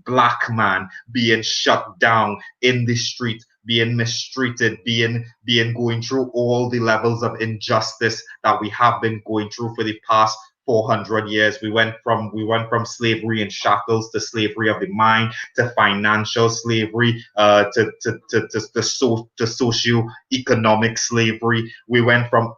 black man being shut down in the street, being mistreated, being going through all the levels of injustice that we have been going through for the past 400 years. We went from slavery in shackles to slavery of the mind, to financial slavery, to socio-economic slavery. We went from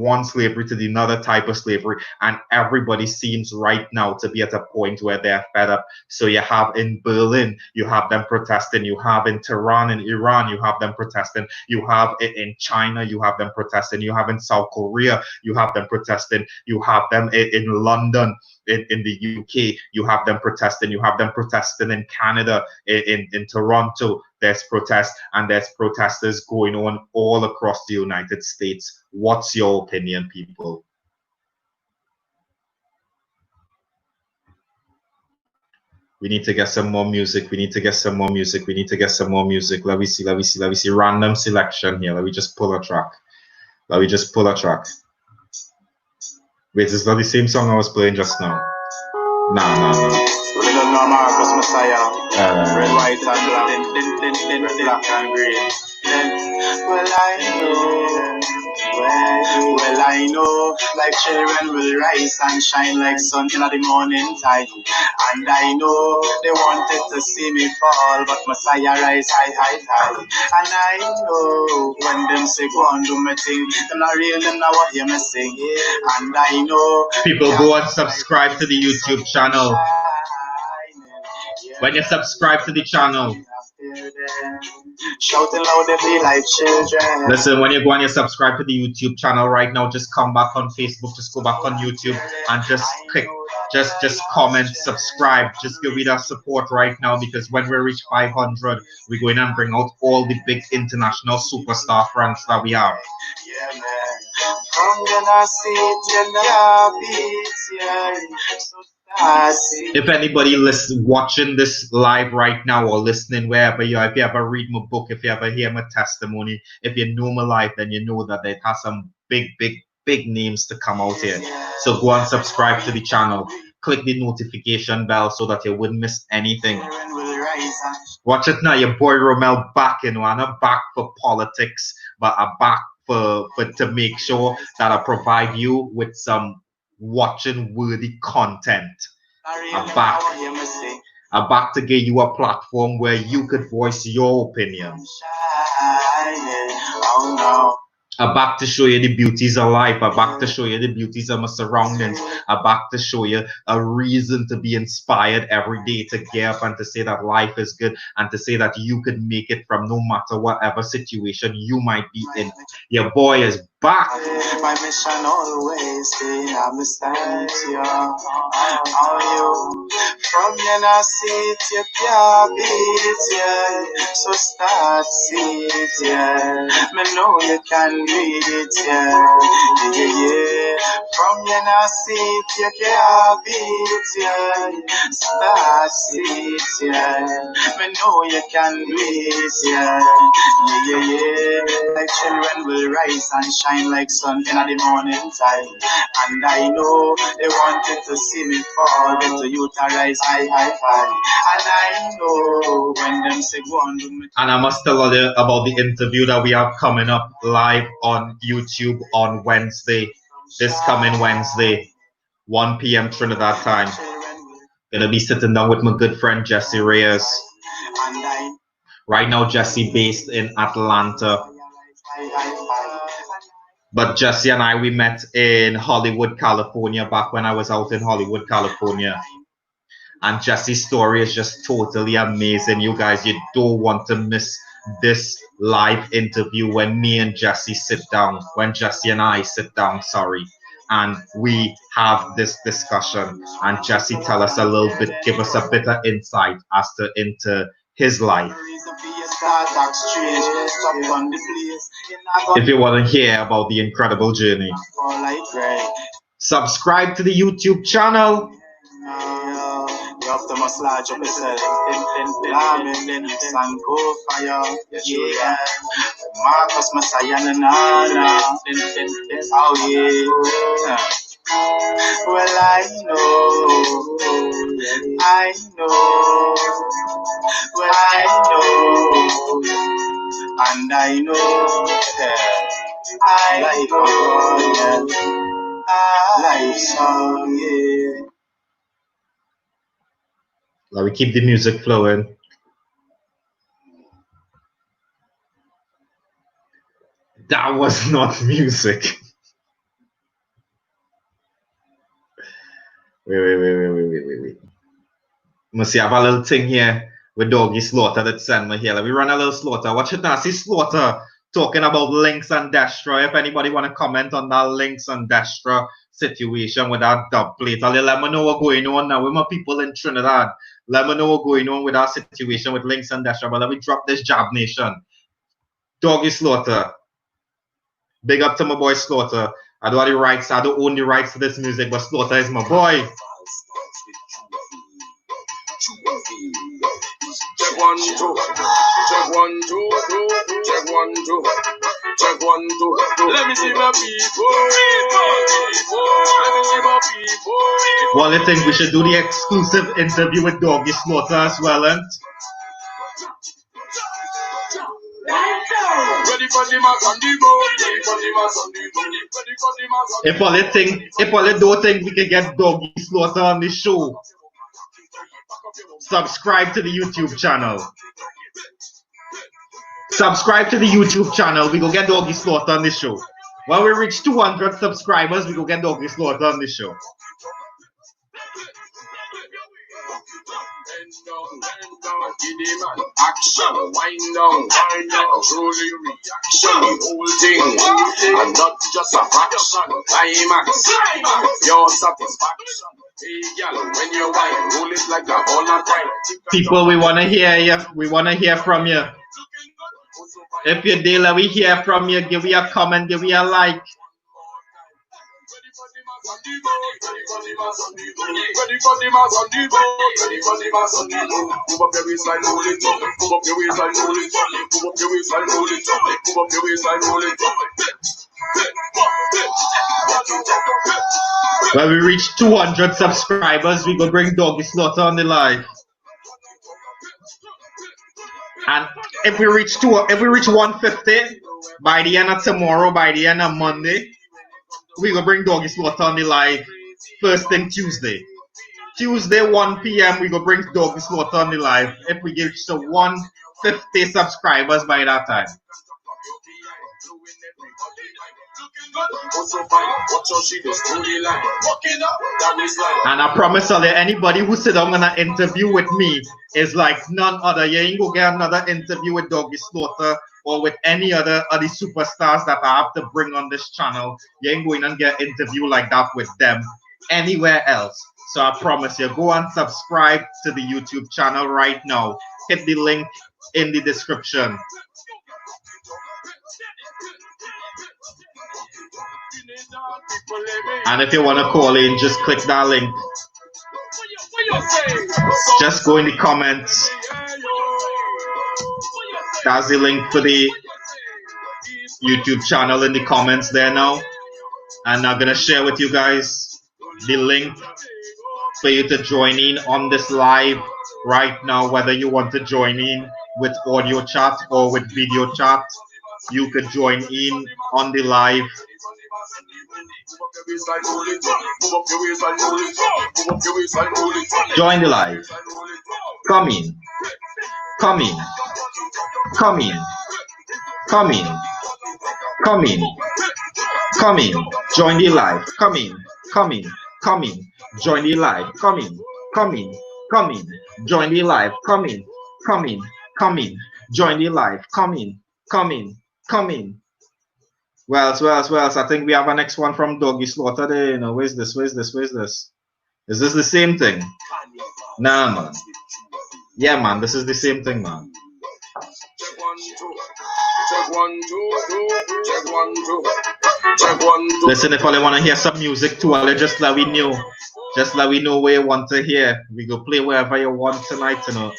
one slavery to the another type of slavery, and everybody seems right now to be at a point where they're fed up. So you have in Berlin, you have them protesting, you have in Tehran in Iran, you have them protesting, you have in China, you have them protesting, you have in South Korea, you have them protesting, you have them in London, in the UK, you have them protesting, you have them protesting in Canada, in Toronto. There's protests, and there's protesters going on all across the United States. What's your opinion, people? We need to get some more music. We need to get some more music. We need to get some more music. Let me see. Random selection here. Let me just pull a track. Wait, is that the same song I was playing just now? No. We don't know Marcus Messiah. Red, white, and black and green. Well, I know, like children will rise and shine like sun in the morning time. And I know they wanted to see me fall, but Messiah rise high. And I know when them say go and do my thing, them not real, them not what you missing. And I know people go and subscribe to the YouTube channel. When you subscribe to the channel, shouting loud, they be like children. Listen, when you go and you subscribe to the YouTube channel right now, just come back on Facebook, just go back on YouTube and just click, just comment, subscribe, just give me that support right now, because when we reach 500, we're going to bring out all the big international superstar friends that we have. Yeah, man. Come and I see it, yeah. If anybody watching this live right now or listening wherever you are, if you ever read my book, if you ever hear my testimony, if you know my life, then you know that it has some big names to come out here. So go and subscribe to the channel. Click the notification bell so that you wouldn't miss anything. Watch it now, your boy Romel back, I'm not back for politics, but I'm back for to make sure that I provide you with some watching worthy content. I'm back to give you a platform where you could voice your opinion. I'm back to show you the beauties of life. I'm back to show you the beauties of my surroundings. I'm back to show you a reason to be inspired every day, to get up and to say that life is good, and to say that you could make it from no matter whatever situation you might be in. Your boy is back. back. My mission always been I'm a stand, yeah. How you from your now seat, you can't beat, yeah. So start seat, yeah. Me know you can do it, yeah. Yeah. From your now seat, you can't beat, yeah. Start seat, yeah. Me know you can do it, yeah. Yeah. Like children will rise and shine like sun in the morning time. And I know they wanted to see me fall, get to utilize high. And I know when them say go on do me. And I must tell you about the interview that we have coming up live on YouTube on Wednesday. This coming Wednesday, 1 p.m. Trinidad time. Gonna be sitting down with my good friend Jesse Reyes. Right now, Jesse based in Atlanta. But Jesse and I, we met in Hollywood, California, back when I was out in Hollywood, California. And Jesse's story is just totally amazing. You guys, you don't want to miss this live interview when me and Jesse sit down, when Jesse and I sit down, and we have this discussion. And Jesse tell us a little bit, give us a bit of insight as to into his life. If you want to hear about the incredible journey, subscribe to the YouTube channel. You have to massage up yourself. And go fire. Yeah. Marcus Messiah Nana. Oh yeah. Well, I know. Well, I know. And I know. I know. Life song, yeah. Let me keep the music flowing. That was not music. Wait. Must have a little thing here with Doggy Slaughter that sent me here. Let me run a little Slaughter. Watch it now. See Slaughter talking about Links and Destra. If anybody want to comment on that Links and Destra situation with that dub plate, let me know what's going on now with my people in Trinidad. Let me know what's going on with our situation with Links and Destra. But let me drop this Jab Nation. Doggy Slaughter. Big up to my boy Slaughter. I don't have the rights. I don't own the rights to this music, but Slaughter is my boy. Check 1, 2, check 1, 2, check 1, 2, check 1, 2. Let me see my people. Let me see my people. Well, I think we should do the exclusive interview with Doggy Slaughter as well, and if all you don't think we can get Doggy Slaughter on the show, subscribe to the YouTube channel. Subscribe to the YouTube channel. We go get Doggy Slaughter on the show. When we reach 200 subscribers, we go get Doggy Slaughter on the show. Action, wind down, truly reaction, the whole thing, and not just a fraction. Climax, your satisfaction. Hey, girl, when you wine, roll it like a ball of time. People, we want to hear you. We want to hear from you. If you're there, we hear from you. Give me a comment, give me a like. When we reach 200 subscribers, we go bring Doggy Slaughter on the live. And if we reach 150 by the end of tomorrow, by the end of Monday, we go bring Doggy Slaughter on the live first thing Tuesday. Tuesday 1 p.m. we go bring Doggy Slaughter on the live if we get to 150 subscribers by that time. And I promise you, anybody who sit down on an interview with me is like none other. You ain't gonna get another interview with Doggy Slaughter or with any other of the superstars that I have to bring on this channel. You ain't going to get an interview like that with them anywhere else. So I promise you, go and subscribe to the YouTube channel right now. Hit the link in the description. And if you want to call in, just click that link. Just go in the comments. That's the link for the YouTube channel in the comments there now. And I'm going to share with you guys the link for you to join in on this live right now. Whether you want to join in with audio chat or with video chat, you could join in on the live. Join the live. Come in. Come in. Come in. Come in. Come in. Come in. Join the live. Come in. Come in. Come in. Join the live. Come in. Come in. Come in. Join the live. Come in. Come in. Come in. Join the live. Come in. Come in. Come in. Well, I think we have a next one from Doggy Slaughter there. You know, where's this? Is this the same thing? Nah, man. Yeah, man, this is the same thing, man. Listen, if you want to hear some music too, just let me know. Just let me know where you want to hear. We go play wherever you want tonight, you know.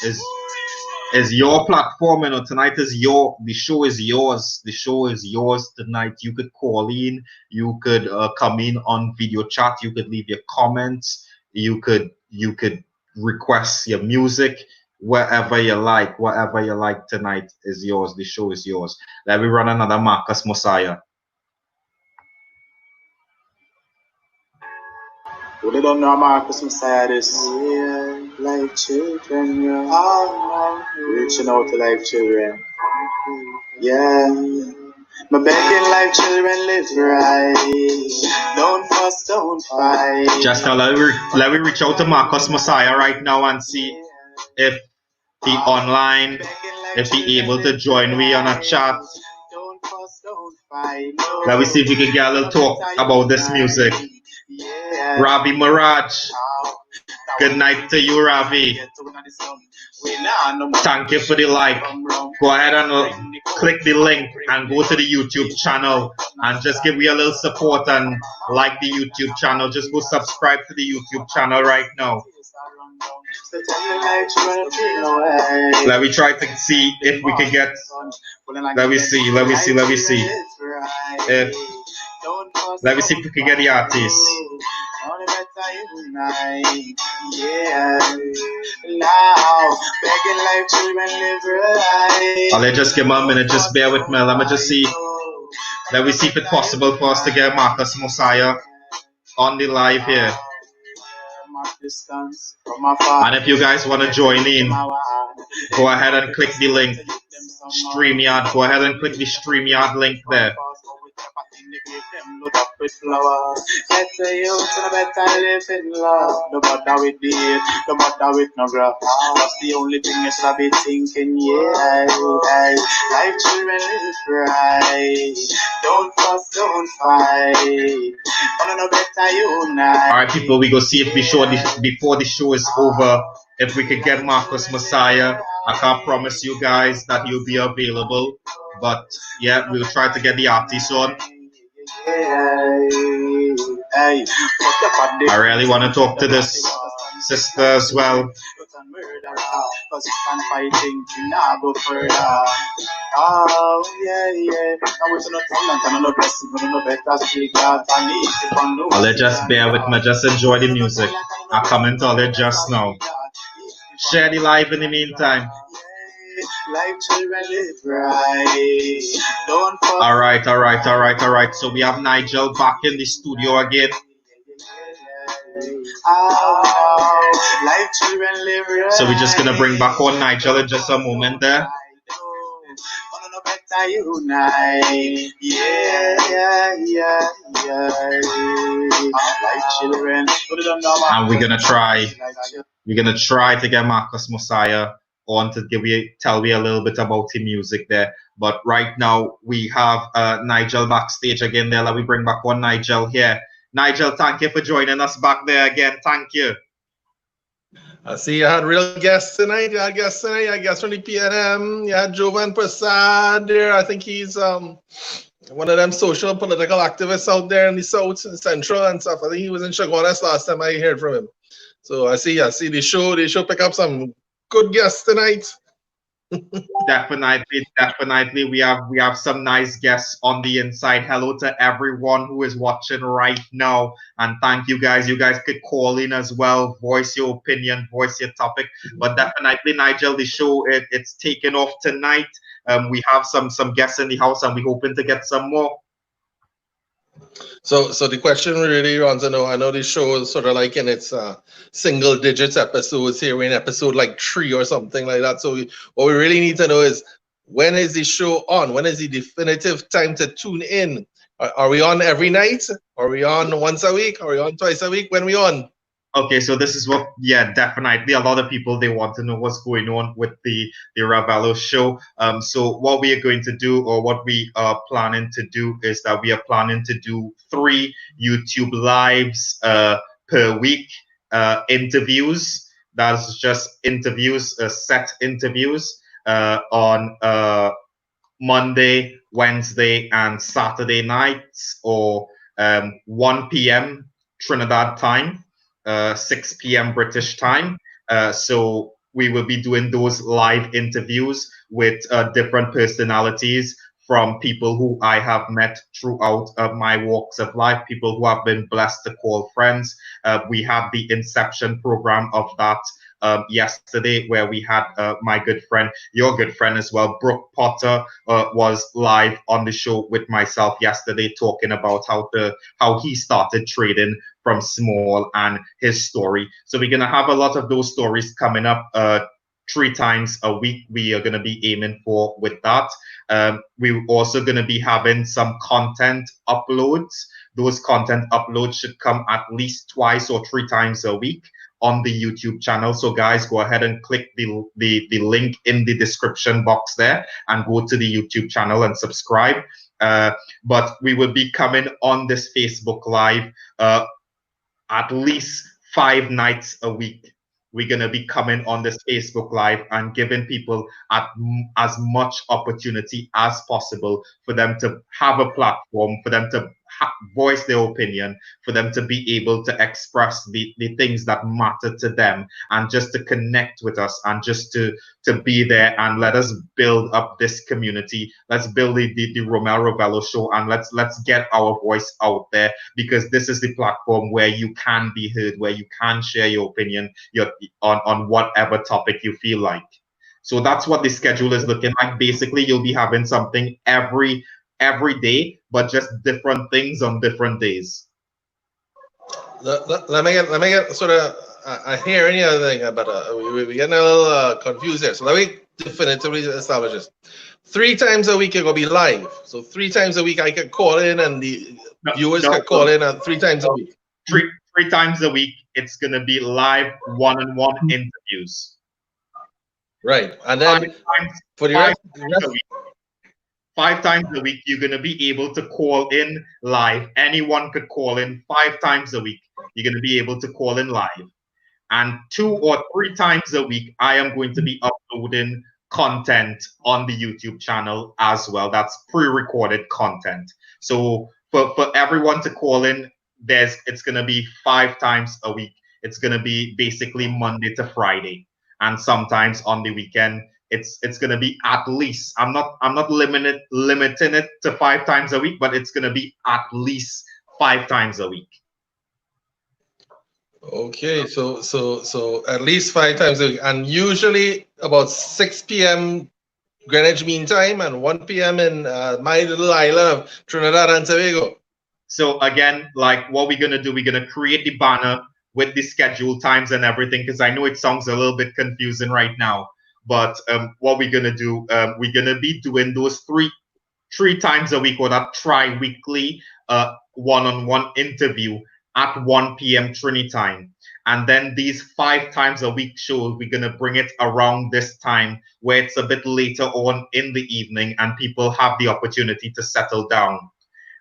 Is your platform, you know. Tonight is the show is yours. The show is yours tonight. You could call in, you could come in on video chat, you could leave your comments, you could request your music, whatever you like tonight is yours. The show is yours. Let me run another Marcus Messiah. Well, they don't know Marcus Messiah this. Yeah, like children, yeah. Oh, reaching out to life children. Yeah. My begging life children live right. Don't fuss, don't fight. Just now, let me reach out to Marcus Messiah right now and see if he online, if he able to join me on a chat. Let me see if we can get a little talk about this music. Ravi Miraj, good night to you, Ravi. Thank you for the like. Go ahead and click the link and go to the YouTube channel and just give me a little support and like the YouTube channel. Just go subscribe to the YouTube channel right now. Let me try to see if we can get. Let me see. Let me see if we can get the artist. I'll just give me a minute. Just bear with me. Let me just see. Let me see if it's possible for us to get Marcus Messiah on the live here. And if you guys want to join in, go ahead and click the link. StreamYard. Go ahead and click the StreamYard link there. With flowers, let's say you to the better live in love. No matter with beard, no matter with no grass. That's the only thing I should be thinking, yeah. Life children live right. Don't fuss, don't fight. Wanna know better unite. Alright, people, we go see if we show this before the show is over. If we could get Marcus Messiah, I can't promise you guys that he'll be available. But yeah, we'll try to get the artist on. I really want to talk to this sister as well. I'll just bear with me, just enjoy the music. I comment on it just now. Share the live in the meantime. Alright. So we have Nigel back in the studio again. So we're just gonna bring back on Nigel in just a moment there. and unite. Yeah. Like children. And we're gonna try. We're gonna try to get Marcus Messiah on to tell me a little bit about his music there. But right now we have Nigel backstage again there. Let me bring back one Nigel here. Nigel, thank you for joining us back there again. Thank you. I see you had real guests tonight. You had guests tonight. You had guests from the PNM. You had Jovan Prasad there. I think he's one of them social political activists out there in the South and Central and stuff. I think he was in Chaguanas last time I heard from him. So I see the show. The show pick up some good guests tonight. Definitely. We have some nice guests on the inside. Hello to everyone who is watching right now, and thank you guys. You guys could call in as well, voice your opinion, voice your topic. But definitely, Nigel, the show it's taking off tonight. We have some guests in the house, and we're hoping to get some more. So the question really runs, I know this show is sort of like in its single digits episodes here. We're in episode like 3 or something like that. So what we really need to know is, when is the show on? When is the definitive time to tune in? Are we on every night? Are we on once a week? Are we on twice a week? When are we on? Okay, so this is what, yeah, definitely. A lot of people, they want to know what's going on with the Ravello show. So what we are going to do, or what we are planning to do, is that we are planning to do 3 YouTube lives per week, interviews. That's just interviews, set interviews on Monday, Wednesday, and Saturday nights, or 1 p.m. Trinidad time. 6 p.m. British time. So we will be doing those live interviews with different personalities, from people who I have met throughout my walks of life, people who have been blessed to call friends. We had the inception program of that yesterday, where we had my good friend, your good friend as well, Brooke Potter, was live on the show with myself yesterday, talking about how he started trading from small and his story. So we're gonna have a lot of those stories coming up 3 times a week. We are gonna be aiming for with that. We're also gonna be having some content uploads. Those content uploads should come at least 2 or 3 times a week on the YouTube channel. So guys, go ahead and click the link in the description box there and go to the YouTube channel and subscribe. But we will be coming on this Facebook Live at least 5 nights a week. We're going to be coming on this Facebook Live and giving people as much opportunity as possible for them to have a platform, for them to voice their opinion, for them to be able to express the things that matter to them, and just to connect with us, and just to be there, and let us build up this community. Let's build the Romel Ravello show, and let's get our voice out there, because this is the platform where you can be heard, where you can share your opinion on whatever topic you feel like. So that's what the schedule is looking like. Basically, you'll be having something every day, but just different things on different days. Let me get sort of I hear any other thing, but we're getting a little confused here. So let me definitively establish this. 3 times a week you're gonna be live. So 3 times a week I can call in, and the viewers can call in 3 times a week. 3 times a week it's gonna be live one-on-one interviews. Right, and then for the rest, 5 times a week, you're going to be able to call in live. Anyone could call in 5 times a week. You're going to be able to call in live. And 2 or 3 times a week, I am going to be uploading content on the YouTube channel as well. That's pre-recorded content. So for everyone to call in, it's going to be 5 times a week. It's going to be basically Monday to Friday. And sometimes on the weekend, it's going to be at least, I'm not limiting it to 5 times a week, but it's going to be at least 5 times a week. Okay, so at least 5 times a week, and usually about 6 p.m. Greenwich Mean Time and 1 p.m. in my little island of Trinidad and Tobago. So again, like what we're going to do, we're going to create the banner with the scheduled times and everything, because I know it sounds a little bit confusing right now. But what we're gonna do, we're gonna be doing those three times a week, or that tri-weekly one-on-one interview at 1 p.m. Trini time. And then these 5 times a week shows, we're going to bring it around this time where it's a bit later on in the evening and people have the opportunity to settle down.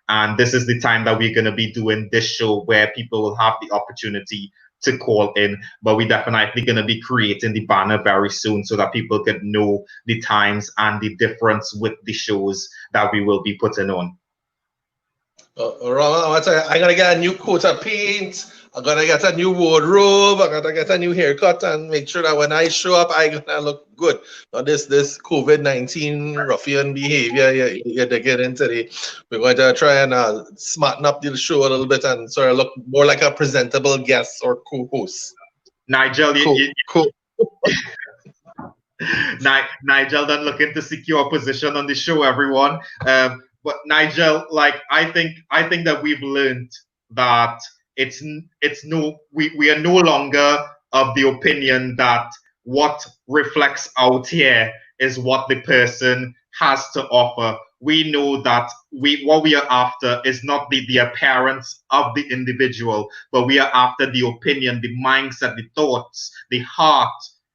And this is the time that we're going to be doing this show where people will have the opportunity to call in. But we're definitely going to be creating the banner very soon so that people can know the times and the difference with the shows that we will be putting on. I'm gonna get a new coat of paint. I'm gonna get a new wardrobe. I'm gonna get a new haircut and make sure that when I show up, I gonna look good. Now this COVID-19 ruffian behavior you get into we're going to try and smarten up the show a little bit and sort of look more like a presentable guest or co-host. Nigel, Nigel done looking to secure a position on the show, everyone. But Nigel, like I think that we've learned that we are no longer of the opinion that what reflects out here is what the person has to offer. We know that what we are after is not the appearance of the individual, but we are after the opinion, the mindset, the thoughts, the heart,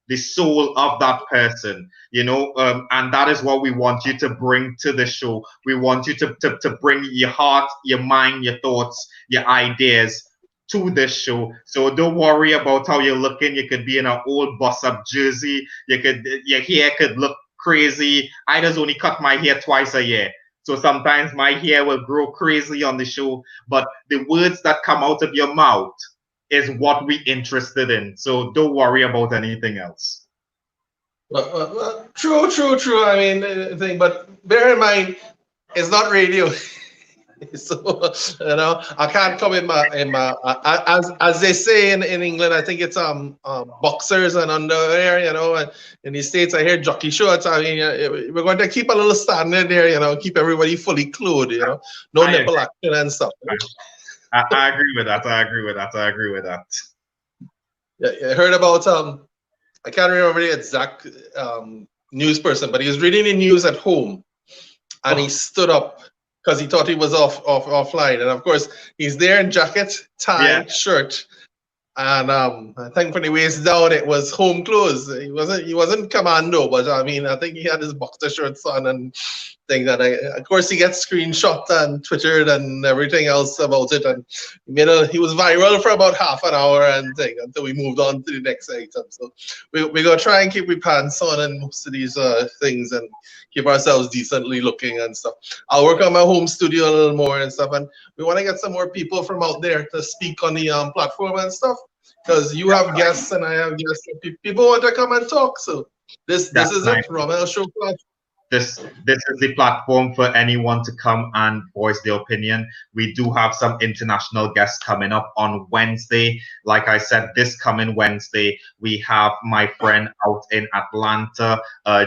the soul of that person, and that is what we want you to bring to the show. We want you to bring your heart, your mind, your thoughts, your ideas to this show. So don't worry about how you're looking. You could be in an old bus-up jersey. Your hair could look crazy. I just only cut my hair twice a year. So sometimes my hair will grow crazy on the show, but the words that come out of your mouth is what we're interested in. So don't worry about anything else. True. I mean, but bear in mind, it's not radio. So I can't come in my as they say in England. I think it's boxers and underwear. And in the States, I hear jockey shorts. I mean, we're going to keep a little standard there. Keep everybody fully clothed. No nipple action and stuff. I agree with that. I agree with that. Yeah, I heard about I can't remember the exact news person, but he was reading the news at home, and he stood up because he thought he was offline. And of course, he's there in jacket, tie, shirt, and I think from the waist down it was home clothes. He wasn't commando, but I mean, I think he had his boxer shorts on and things. And of course, he gets screenshot and Twittered and everything else about it. And he was viral for about half an hour and thing until we moved on to the next item. So we're gonna try and keep our pants on and most of these things and keep ourselves decently looking and stuff. I'll work on my home studio a little more and stuff, and we want to get some more people from out there to speak on the platform and stuff, because you have guests and I have guests. People want to come and talk, so this is it, Romel Show platform. This is the platform for anyone to come and voice their opinion. We do have some international guests coming up on Wednesday. Like I said, this coming Wednesday, we have my friend out in Atlanta,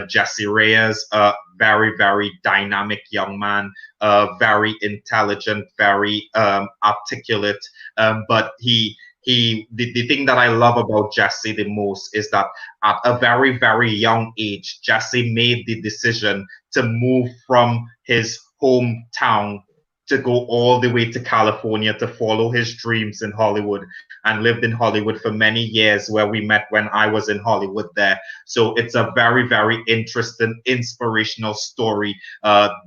Jesse Reyes, a very, very dynamic young man, very intelligent, very articulate, but the thing that I love about Jesse the most is that at a very, very young age, Jesse made the decision to move from his hometown to go all the way to California to follow his dreams in Hollywood, and lived in Hollywood for many years, where we met when I was in Hollywood there. So it's a very, very interesting, inspirational story,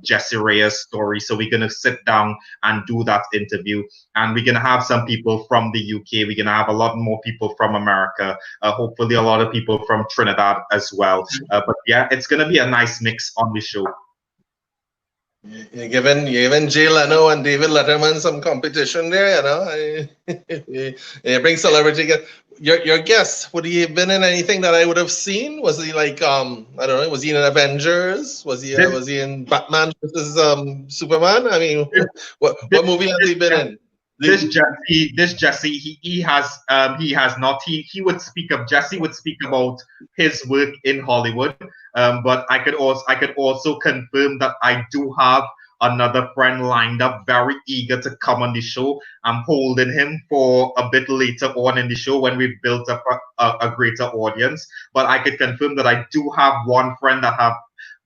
Jesse Reyes' story. So we're going to sit down and do that interview, and we're going to have some people from the UK. We're going to have a lot more people from America, hopefully a lot of people from Trinidad as well. But yeah, it's going to be a nice mix on the show. You're giving Jay Leno and David Letterman some competition there, you bring celebrity. Your guest, would he have been in anything that I would have seen? Was he like I don't know, was he in Avengers? Was he in Batman versus Superman? I mean, what movie has he been in? This Jesse, he has not. He would speak of Jesse would speak about his work in Hollywood. But I could also confirm that I do have another friend lined up, very eager to come on the show. I'm holding him for a bit later on in the show when we've built up a greater audience. But I could confirm that I do have one friend that have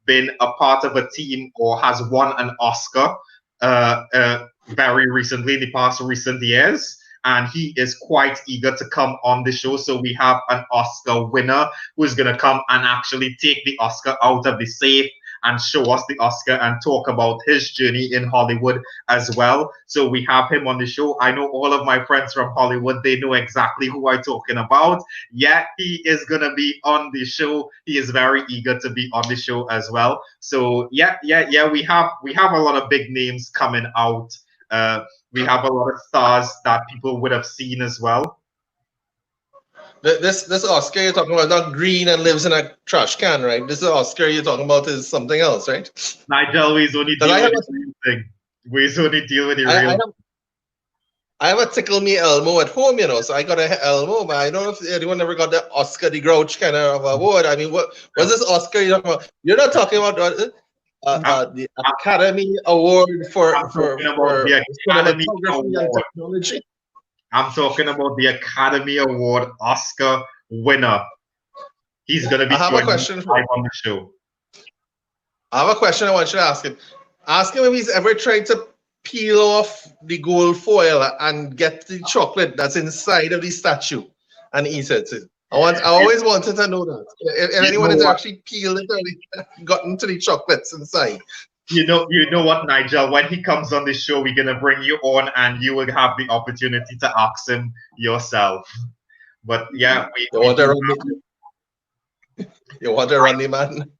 been a part of a team or has won an Oscar very recently in the past recent years. And he is quite eager to come on the show. So we have an Oscar winner who's going to come and actually take the Oscar out of the safe and show us the Oscar and talk about his journey in Hollywood as well. So we have him on the show. I know all of my friends from Hollywood, they know exactly who I'm talking about. Yeah, he is going to be on the show. He is very eager to be on the show as well. So yeah, we have a lot of big names coming out. We have a lot of stars that people would have seen as well. This Oscar you're talking about, not green and lives in a trash can, right? This Oscar you're talking about is something else, right? Nigel, we only deal with the real thing. We only deal with the real. I have a Tickle Me Elmo at home, you know, so I got a Elmo, but I don't know if anyone ever got the Oscar the Grouch kind of award. I mean, what's this Oscar you're talking about? You're not talking about the Academy Award for the Academy cinematography and technology. I'm talking about the Academy Award Oscar winner. He's going to be a question on the show. I have a question I want you to ask him. Ask him if he's ever tried to peel off the gold foil and get the chocolate that's inside of the statue and eat it. I always wanted to know that. If anyone has actually peeled it and gotten to the chocolates inside. You know what, Nigel? When he comes on the show, we're gonna bring you on, and you will have the opportunity to ask him yourself. But yeah, you want to run the man?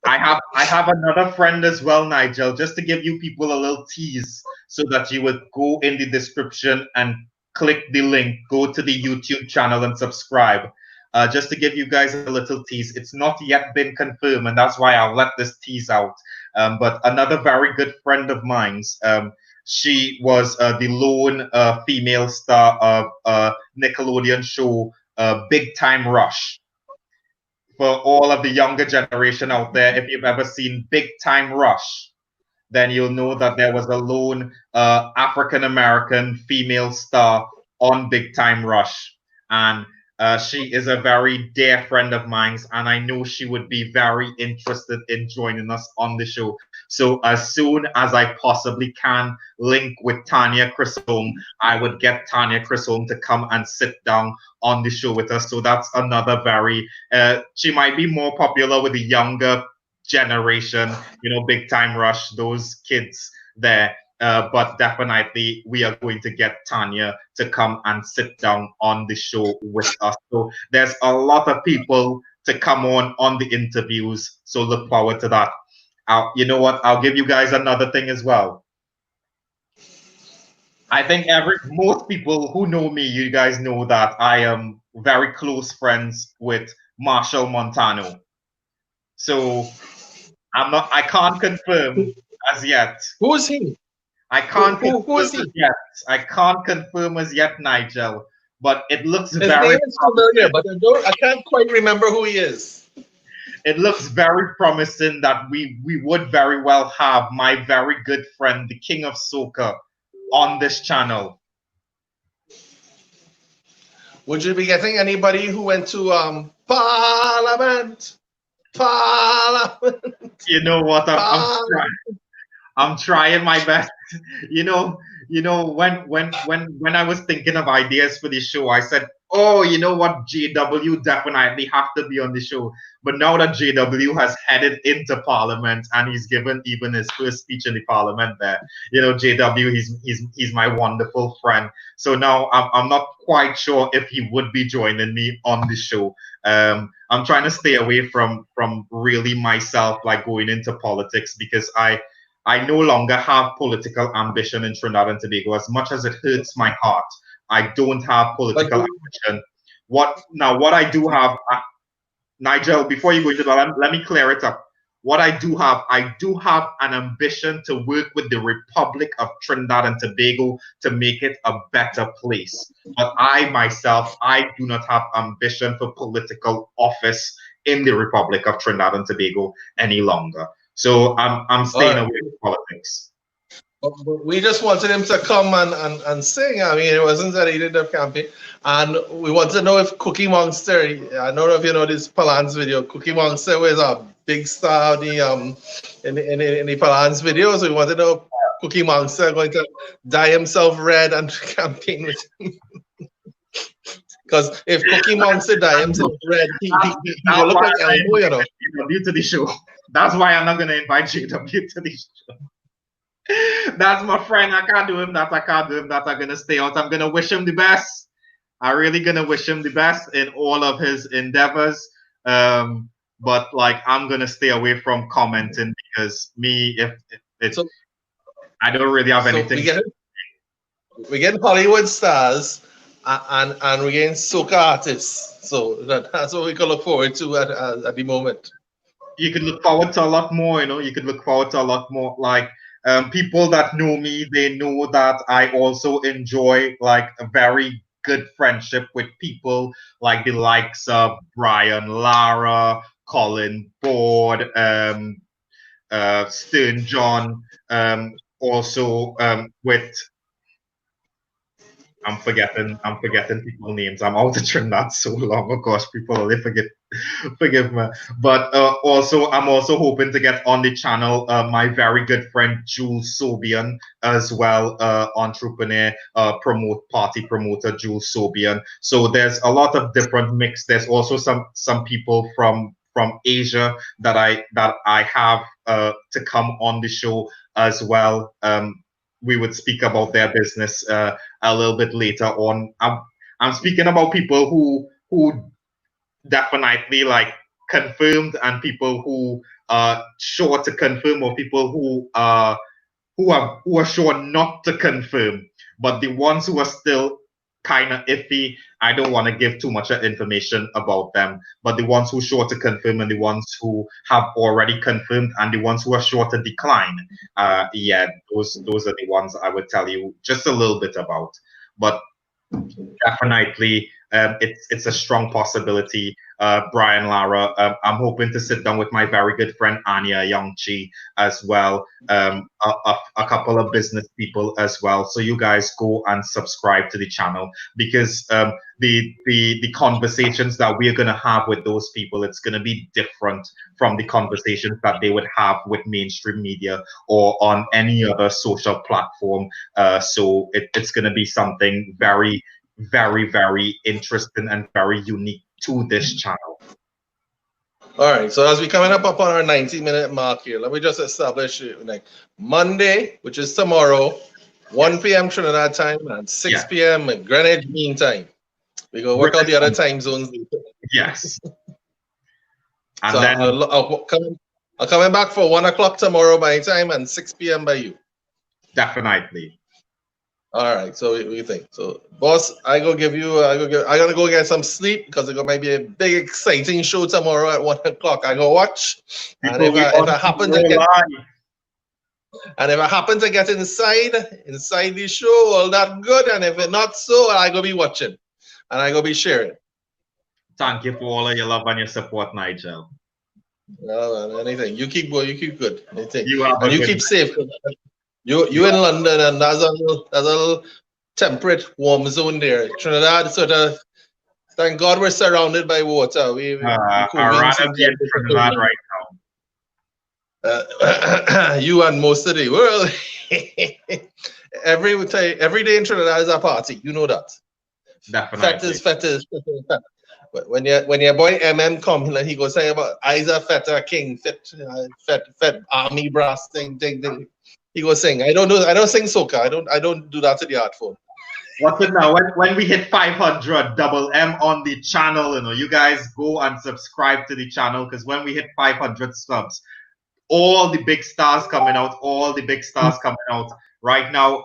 I have another friend as well, Nigel. Just to give you people a little tease, so that you would go in the description and click the link, go to the YouTube channel and subscribe. Just to give you guys a little tease, it's not yet been confirmed, and that's why I'll let this tease out. But another very good friend of mine's, she was the lone female star of Nickelodeon show Big Time Rush. For all of the younger generation out there, if you've ever seen Big Time Rush, then you'll know that there was a lone African-American female star on Big Time Rush. And she is a very dear friend of mine, and I know she would be very interested in joining us on the show. So as soon as I possibly can link with Tanya Chisholm, I would get Tanya Chisholm to come and sit down on the show with us. So that's another very, she might be more popular with the younger generation, you know, Big Time Rush, those kids there. But definitely we are going to get Tanya to come and sit down on the show with us. So there's a lot of people to come on the interviews. So look forward to that. You know what? I'll give you guys another thing as well. I think most people who know me, you guys know that I am very close friends with Marshall Montano. So I can't confirm as yet. Who is he? I can't who is he? Yet. I can't confirm as yet, Nigel. But it looks His very name is familiar, but I can't quite remember who he is. It looks very promising that we would very well have my very good friend, the King of Soca, on this channel. Would you be getting anybody who went to Parliament? Parliament. You know what? I'm trying my best. You know, when I was thinking of ideas for the show, I said, oh, you know what, JW definitely have to be on the show. But now that JW has headed into Parliament and he's given even his first speech in the Parliament there, you know, JW, he's my wonderful friend. So now I'm not quite sure if he would be joining me on the show. I'm trying to stay away from really myself, like going into politics, because I no longer have political ambition in Trinidad and Tobago. As much as it hurts my heart, I don't have political ambition. What I do have, Nigel, before you go into that, let me clear it up. What I do have an ambition to work with the Republic of Trinidad and Tobago to make it a better place. But I myself, I do not have ambition for political office in the Republic of Trinidad and Tobago any longer. So I'm staying right. away from politics. But we just wanted him to come and sing. I mean, it wasn't that he did the campaign. And we want to know if Cookie Monster, I don't know if you know this Palance video, Cookie Monster was a big star of the, in the Palance videos. We want to know if Cookie Monster going to dye himself red and campaign with him. Because if Cookie Monster dye himself red, he will look like Elmo, you know. JW to the show. That's why I'm not going to invite JW to the show. That's my friend. I can't do him that. I can't do him that. I'm going to stay out. I'm going to wish him the best. I'm really going to wish him the best in all of his endeavors. But like, I'm going to stay away from commenting because if it's, so, I don't really have anything. We get Hollywood stars and we're getting soca artists. So that's what we can look forward to at the moment. You could look forward to a lot more, you know. You could look forward to a lot more. Like, people that know me, they know that I also enjoy like a very good friendship with people like the likes of Brian Lara, Colin Board, Stern John, also with I'm forgetting people's names. I'm out of Trinidad so long. Oh gosh, people only forgive me. But I'm also hoping to get on the channel my very good friend Jules Sobian as well, entrepreneur, party promoter Jules Sobian. So there's a lot of different mix. There's also some people from Asia that I have to come on the show as well. We would speak about their business a little bit later on. I'm speaking about people who definitely like confirmed and people who are sure to confirm, or people who are sure not to confirm. But the ones who are still kind of iffy, I don't want to give too much information about them. But the ones who are sure to confirm and the ones who have already confirmed and the ones who are sure to decline, yeah, those are the ones I would tell you just a little bit about. But definitely, it's a strong possibility. Brian Lara, I'm hoping to sit down with my very good friend Anya Yongchi as well, a couple of business people as well. So you guys go and subscribe to the channel, because the conversations that we're gonna have with those people, it's gonna be different from the conversations that they would have with mainstream media or on any other social platform. So it's gonna be something very, very, very interesting and very unique to this channel. All right, so as we're coming up upon our 90-minute mark here, let me just establish it. Like Monday, which is tomorrow, 1 p.m. Trinidad time and 6 p.m. Greenwich Mean Time. We go work out the other time zones. Yes. And so then I'll coming back for 1 o'clock tomorrow by time and 6 p.m. by you. Definitely. All right, so what do you think? So, boss, I gotta go get some sleep because it might be a big, exciting show tomorrow at 1 o'clock. I go watch, and if I happen to get inside the show, all that good. And if it's not so, I go be watching, and I go be sharing. Thank you for all of your love and your support, Nigel. No, man, anything. You keep good. Anything. You keep safe. You in London, and there's a little temperate, warm zone there. Trinidad, sort of. Thank God we're surrounded by water. I'd rather be in Trinidad right now. You and most of the world. Every day in Trinidad is a party. You know that. Definitely. Fetters. When your boy MM come, he goes say about Isa Feta King, Fet Army Brass thing. He goes sing. I don't sing soca. I don't do that to the art form. What's it now? When we hit 500, double M on the channel, you guys go and subscribe to the channel, because when we hit 500 subs, all the big stars coming out. Right now,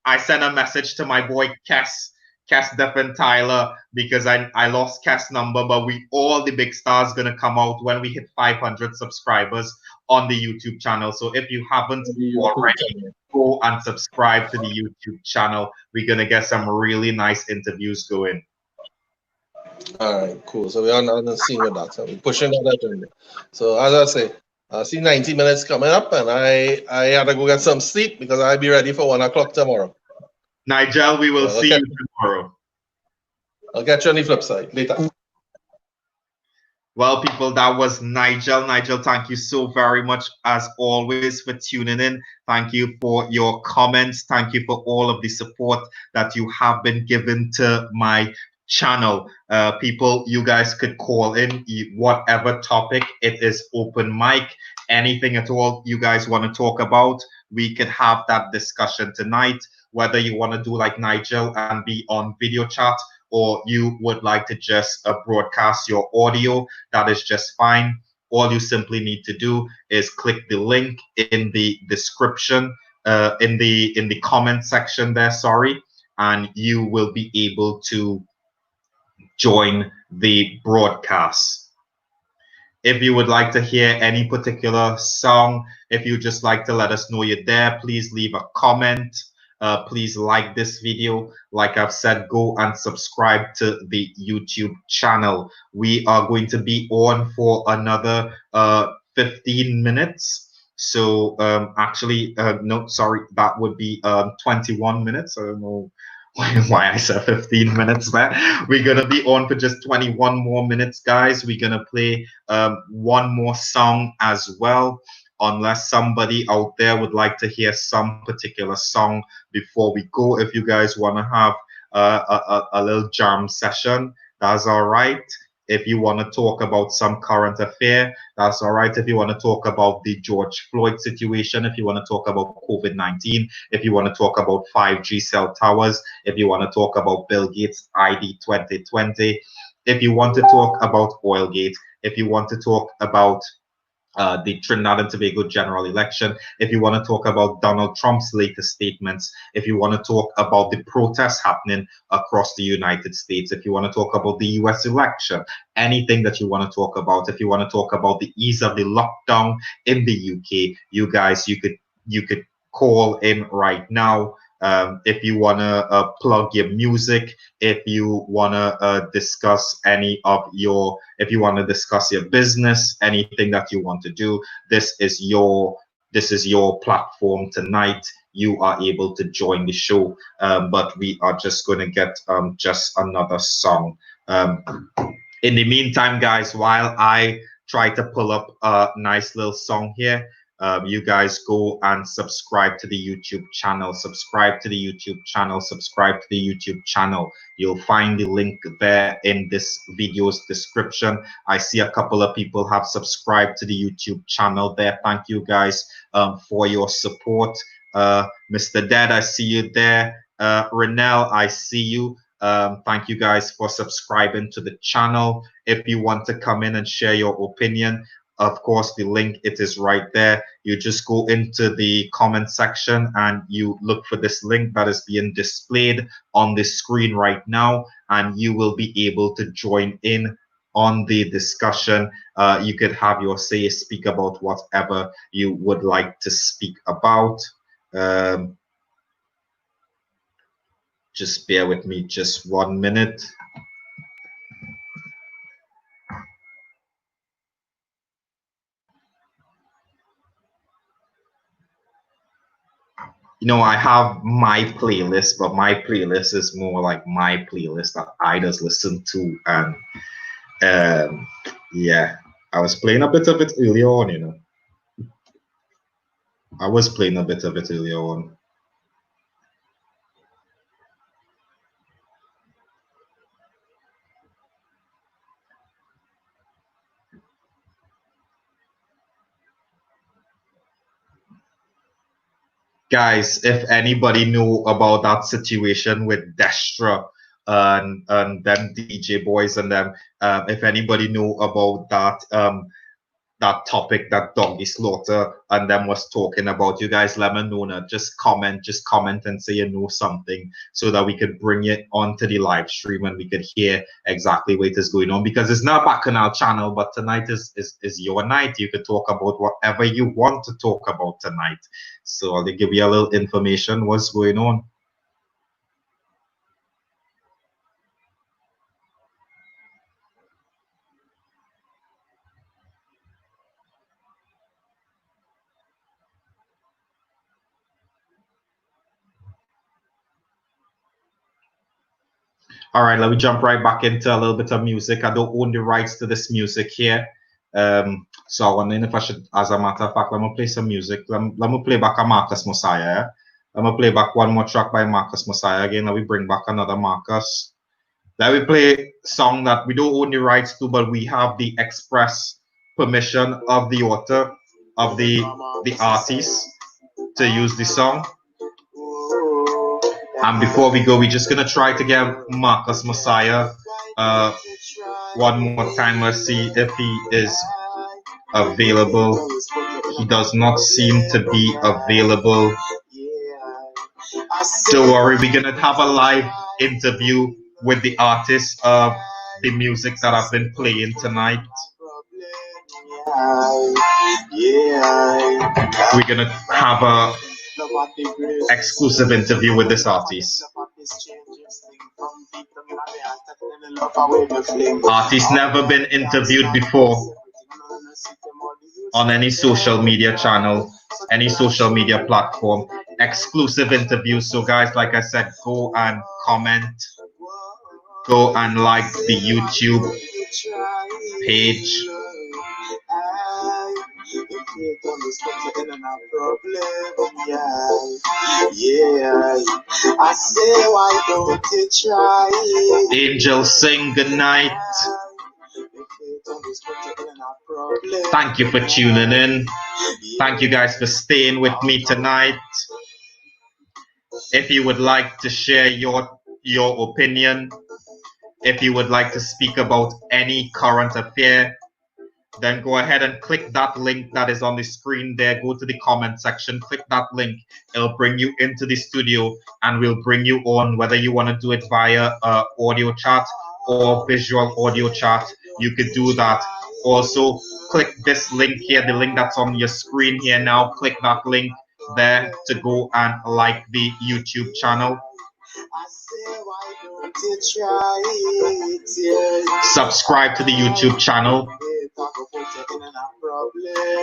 I sent a message to my boy Cass Deffen Tyler, because I lost Cass' number, but all the big stars gonna come out when we hit 500 subscribers on the YouTube channel. So if you haven't already, go and subscribe to the YouTube channel. We're gonna get some really nice interviews going. All right, cool. So we're on the scene with that. So we're pushing that agenda. So as I say, I see 90 minutes coming up, and I had to go get some sleep because I'll be ready for 1 o'clock tomorrow. Nigel, we will So see you tomorrow. I'll catch you on the flip side later. Well, people, that was Nigel. Nigel, thank you so very much, as always, for tuning in. Thank you for your comments. Thank you for all of the support that you have been given to my channel. People, you guys could call in whatever topic. It is open mic. Anything at all you guys want to talk about, we could have that discussion tonight. Whether you want to do like Nigel and be on video chat, or you would like to just broadcast your audio, that is just fine. All you simply need to do is click the link in the description, in the comment section there, sorry, and you will be able to join the broadcast. If you would like to hear any particular song, if you just like to let us know you're there, please leave a comment. Please like this video. Like I've said, go and subscribe to the YouTube channel. We are going to be on for another 15 minutes. So actually, no, sorry, that would be 21 minutes. I don't know why I said 15 minutes there. We're gonna be on for just 21 more minutes, guys. We're gonna play one more song as well, unless somebody out there would like to hear some particular song before we go. If you guys want to have a little jam session, that's all right. If you want to talk about some current affair, that's all right. If you want to talk about the George Floyd situation, if you want to talk about COVID-19, if you want to talk about 5G cell towers, if you want to talk about Bill Gates ID 2020, if you want to talk about Oilgate, if you want to talk about the Trinidad and Tobago general election, if you want to talk about Donald Trump's latest statements, if you want to talk about the protests happening across the United States, if you want to talk about the US election, anything that you want to talk about, if you want to talk about the ease of the lockdown in the UK, you guys, you could call in right now. If you want to plug your music, if you want to discuss any of your, if you want to discuss your business, anything that you want to do, this is your platform tonight. You are able to join the show, but we are just going to get just another song. In the meantime, guys, while I try to pull up a nice little song here, you guys go and subscribe to the YouTube channel, subscribe to the YouTube channel, subscribe to the YouTube channel. You'll find the link there in this video's description. I see a couple of people have subscribed to the YouTube channel there. Thank you guys for your support. Mr. Dad, I see you there. Renell, I see you. Thank you guys for subscribing to the channel. If you want to come in and share your opinion, of course, the link, it is right there. You just go into the comment section and you look for this link that is being displayed on the screen right now, and you will be able to join in on the discussion. You could have your say, speak about whatever you would like to speak about. Just bear with me just 1 minute. You know, I have my playlist, but my playlist is more like my playlist that I just listen to. And yeah, I was playing a bit of it earlier on, you know. I was playing a bit of it earlier on. Guys, if anybody knew about that situation with Destra and them DJ boys and them, if anybody knew about that that topic that Doggy Slaughter and them was talking about, you guys let me know now. Just comment and say you know something, so that we could bring it onto the live stream and we could hear exactly what is going on, because it's not back on our channel, but tonight is your night. You could talk about whatever you want to talk about tonight. So I'll give you a little information what's going on. All right, let me jump right back into a little bit of music. I don't own the rights to this music here. So I'm wondering if I should, as a matter of fact, let me play some music. Let me play back a Marcus Messiah. Yeah? Let me play back one more track by Marcus Messiah again. Let me bring back another Marcus. Let me play song that we don't own the rights to, but we have the express permission of the author, of the artist, to use the song. And before we go, we're just gonna try to get Marcus Messiah one more time. Let's see if he is available. He does not seem to be available. Don't worry, we're gonna have a live interview with the artist of the music that I've been playing tonight. We're gonna have a exclusive interview with this artist. Artist never been interviewed before on any social media channel, any social media platform. Exclusive interviews. So guys, like I said, go and comment, go and like the YouTube page. Angel sing good night. Thank you for tuning in. Thank you guys for staying with me tonight. If you would like to share your opinion, if you would like to speak about any current affair, then go ahead and click that link that is on the screen there. Go to the comment section, click that link. It'll bring you into the studio and we'll bring you on, whether you want to do it via audio chat or visual audio chat. You could do that. Also, click this link here, the link that's on your screen here now. Click that link there to go and like the YouTube channel. Subscribe to the YouTube channel.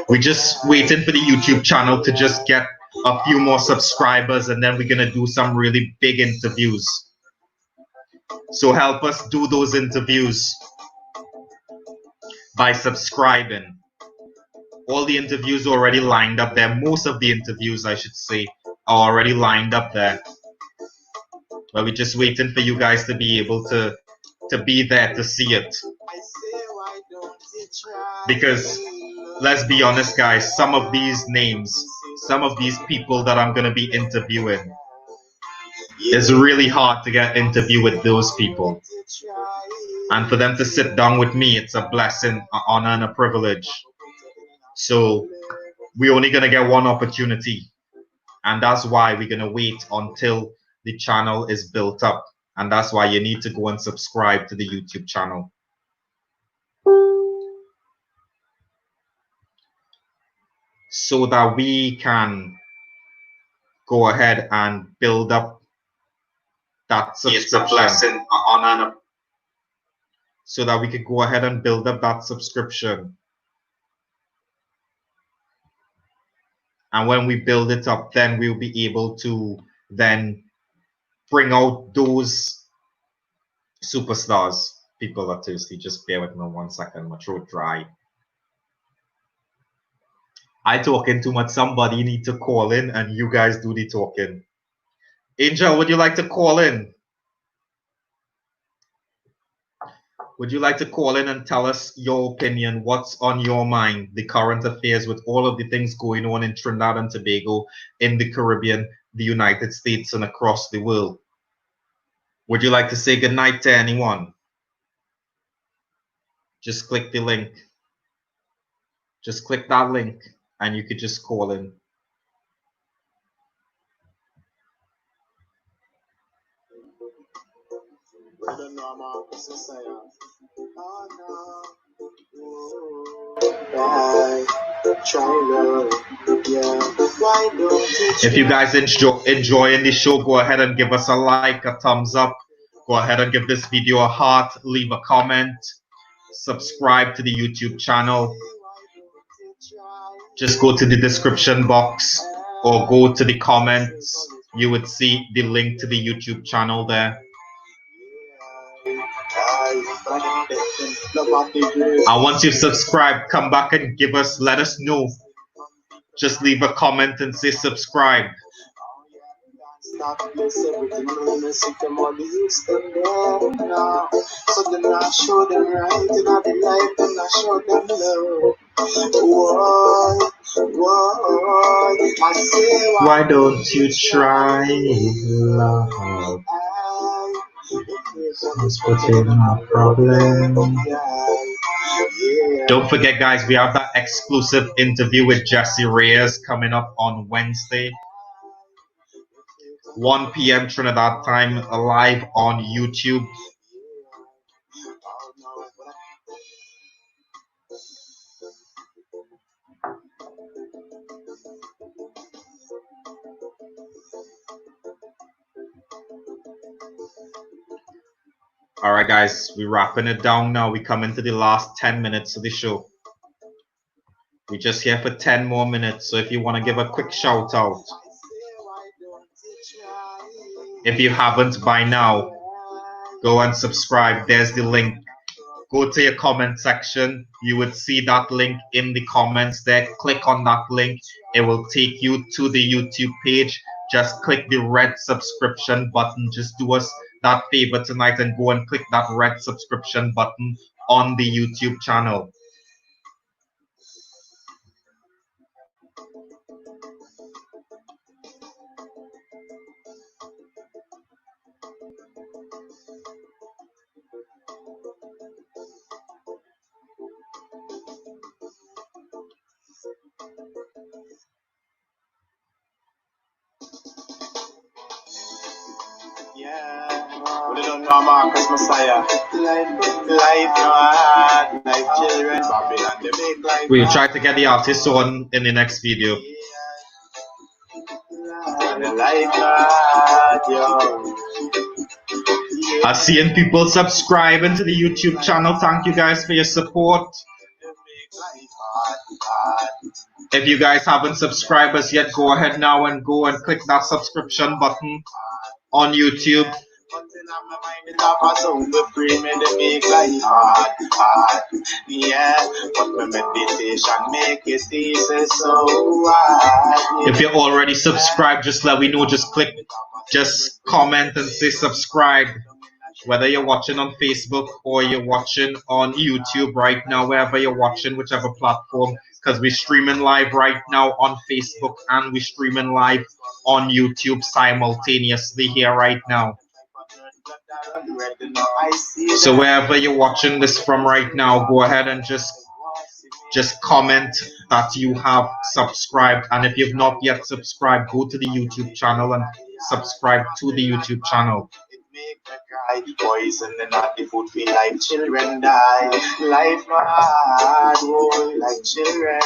We're just waiting for the YouTube channel to just get a few more subscribers, and then we're gonna do some really big interviews. So help us do those interviews by subscribing. All the interviews are already lined up there. Most of the interviews, I should say, are already lined up there. But we're just waiting for you guys to be able to be there to see it. Because let's be honest, guys, some of these names, some of these people that I'm going to be interviewing, it's really hard to get interview with those people. And for them to sit down with me, it's a blessing, an honor, and a privilege. So we're only going to get one opportunity. And that's why we're going to wait until the channel is built up. And that's why you need to go and subscribe to the YouTube channel. So that we can go ahead and build up that subscription. It's a blessing, an honor. So that we could go ahead and build up that subscription. And when we build it up, then we'll be able to then bring out those superstars. People are thirsty. Just bear with me 1 second. My throat dry. I talking too much. Somebody need to call in and you guys do the talking. Angel, would you like to call in? Would you like to call in and tell us your opinion? What's on your mind? The current affairs with all of the things going on in Trinidad and Tobago, in the Caribbean, the United States, and across the world. Would you like to say goodnight to anyone? Just click the link. Just click that link and you could just call in. If you guys enjoying the show, go ahead and give us a like, a thumbs up. Go ahead and give this video a heart, leave a comment, subscribe to the YouTube channel. Just go to the description box or go to the comments. You would see the link to the YouTube channel there. And once you've subscribed, come back and let us know. Just leave a comment and say subscribe. Start to bless everything, man. I see them all the youths them there now. So then I show them right in the life, and I show them love. Why, I say Why don't you try love? It's putting a problem. Don't forget, guys, we have that exclusive interview with Jesse Reyes coming up on Wednesday, 1 p.m. Trinidad time, live on YouTube. All right, guys, we're wrapping it down now. We come into the last 10 minutes of the show. We're just here for 10 more minutes. So if you want to give a quick shout out, if you haven't by now, go and subscribe. There's the link. Go to your comment section. You would see that link in the comments there. Click on that link. It will take you to the YouTube page. Just click the red subscription button. Just do us that favor tonight and go and click that red subscription button on the YouTube channel. We don't know Marcus Messiah. Life hard, life children, Babylon, they make life. We'll try to get the artist on in the next video. Life hard, yo. I'm seeing people subscribing to the YouTube channel. Thank you guys for your support. If you guys haven't subscribed us yet, go ahead now and go and click that subscription button on YouTube. If you're already subscribed, just let me know. Just comment and say subscribe. Whether you're watching on Facebook or you're watching on YouTube right now, wherever you're watching, whichever platform, because we're streaming live right now on Facebook and we're streaming live on YouTube simultaneously here right now. So wherever you're watching this from right now, go ahead and just comment that you have subscribed. And if you've not yet subscribed, go to the YouTube channel and subscribe to the YouTube channel. Poison and not the food feel like children die. Life hard, boy, like children.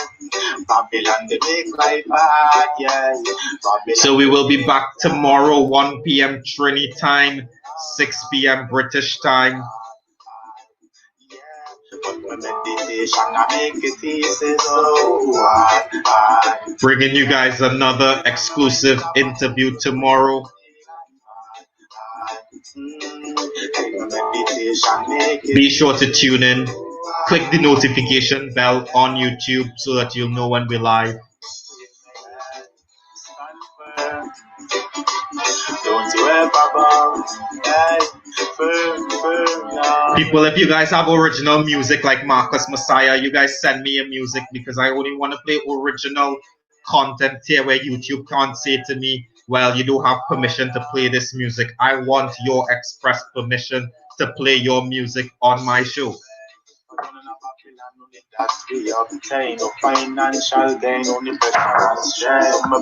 Babylon, they make life hard, yeah. Babylon, so we will be back tomorrow, 1 p.m. Trini time, 6 p.m. British time. Bringing you guys another exclusive interview tomorrow. Be sure to tune in. Click the notification bell on YouTube so that you'll know when we're live. Don't you ever bow. People, if you guys have original music like Marcus Messiah, you guys send me your music, because I only want to play original content here where YouTube can't say to me, well, you don't have permission to play this music. I want your express permission to play your music on my show.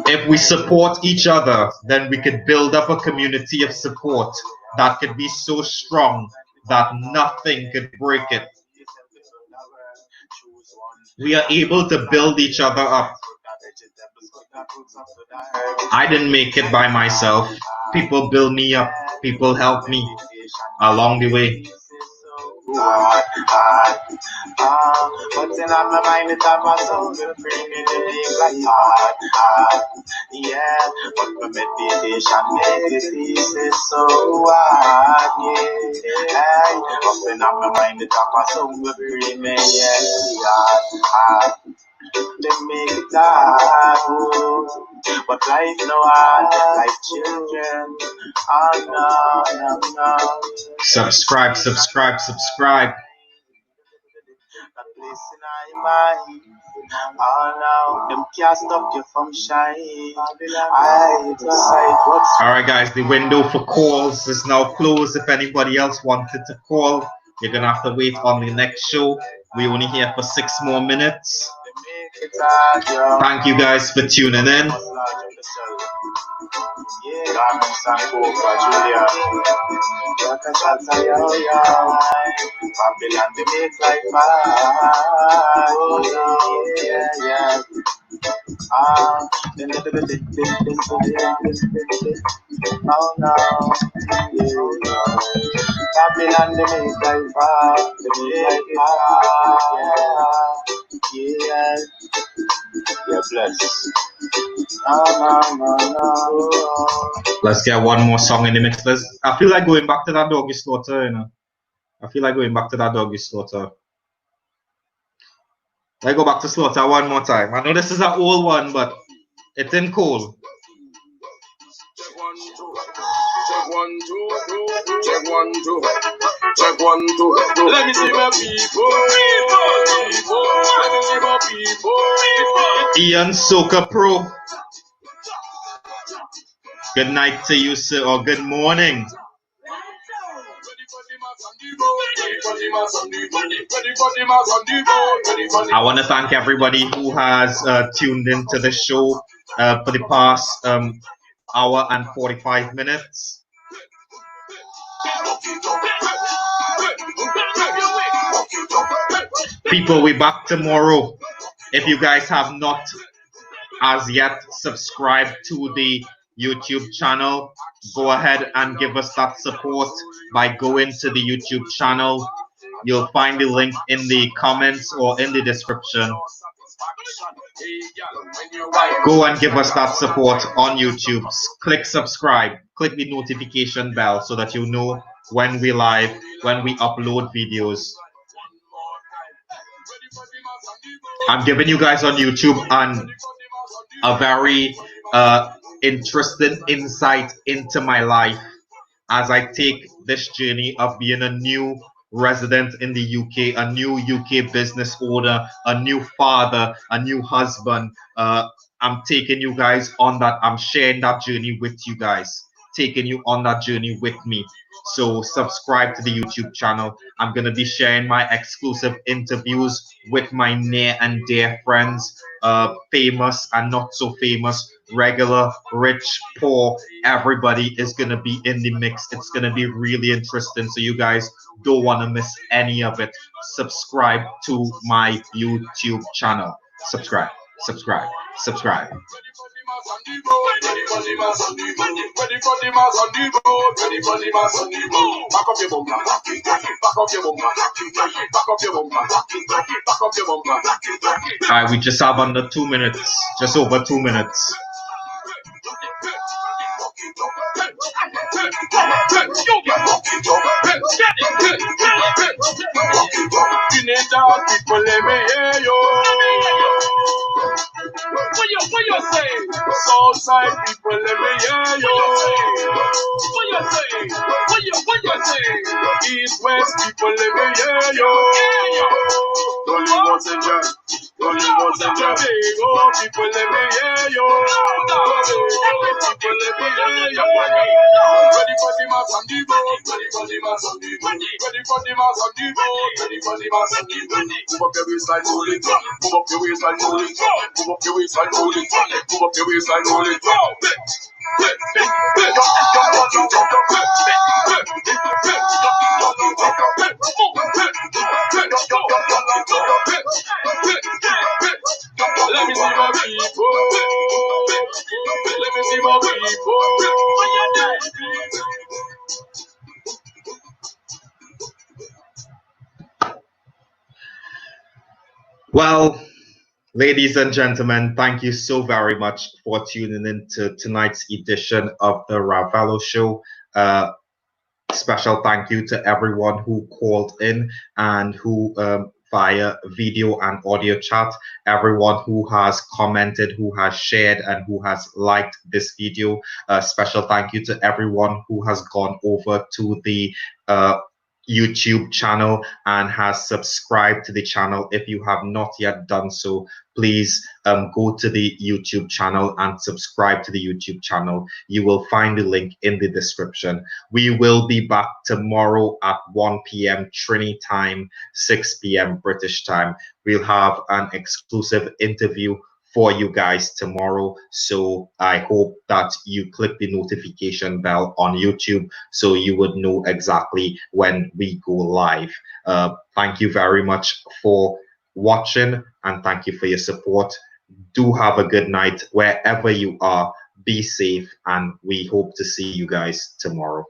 If we support each other, then we could build up a community of support that could be so strong that nothing could break it. We are able to build each other up. I didn't make it by myself. People build me up. People help me along the way. But in my mind, it have my soul will bring me to make like hard, yeah. But my meditation make it easy so hard, yeah. Hey, up in my mind, it have my soul will bring me, yeah, hard. They make it hard, oh. But life no hard, like children. Oh no. Subscribe. That place in my mind. Oh no, them can't stop you from shining. I decide what's All right, guys, the window for calls is now closed. If anybody else wanted to call, you're gonna have to wait on the next show. We're only here for 6 more minutes. Thank you guys for tuning in. Babylon, they make like fire. Yeah. Oh no, Babylon, they make like fire. Yeah. You're blessed. No. Let's get one more song in the mix. I feel like going back to that doggy slaughter, Let's go back to slaughter one more time. I know this is an old one, but it's in cool. Check one, two. Let me see my people. Let me see my people. Ian Soka Pro. Good night to you, sir, or good morning. I want to thank everybody who has tuned into the show for the past hour and 45 minutes. People, we're back tomorrow. If you guys have not as yet subscribed to the YouTube channel, go ahead and give us that support by going to the YouTube channel. You'll find the link in the comments or in the description. Go and give us that support on YouTube. Click subscribe, click the notification bell so that you know when we live, when we upload videos. I'm giving you guys on YouTube a very interesting insight into my life as I take this journey of being a new resident in the UK, a new UK business owner, a new father, a new husband. I'm taking you guys on that. I'm sharing that journey with you guys, taking you on that journey with me. So subscribe to the YouTube channel. I'm going to be sharing my exclusive interviews with my near and dear friends, famous and not so famous, regular, rich, poor. Everybody is going to be in the mix. It's going to be really interesting. So you guys don't want to miss any of it. Subscribe to my YouTube channel. Subscribe. Alright, we just have under 2 minutes, just over 2 minutes. What you say? Southside people, let me hear you. What you say? What you say? East West people, let me hear you. Don't leave us in jail. Don't leave us in jail. Oh, people, let me hear you. People, let me hear you. Ready for the mass and the boat. Ready for the mass and the boat. Ready for the mass and the boat. Ready for the mass and the boat. Move up your waistline, hold it. Move up your waistline, hold it. Move up your waistline, hold it. Move up your waistline, hold it. Let me see my people. Let me see my people. Well, ladies and gentlemen, thank you so very much for tuning in to tonight's edition of the Ravello Show. Special thank you to everyone who called in and who via video and audio chat, everyone who has commented, who has shared, and who has liked this video. Special thank you to everyone who has gone over to the YouTube channel and has subscribed to the channel. If you have not yet done so, please go to the YouTube channel and subscribe to the YouTube channel. You will find the link in the description. We will be back tomorrow at 1 p.m. Trini time, 6 p.m. British time. We'll have an exclusive interview for you guys tomorrow. So I hope that you click the notification bell on YouTube so you would know exactly when we go live. Thank you very much for watching and thank you for your support. Do have a good night wherever you are. Be safe and we hope to see you guys tomorrow.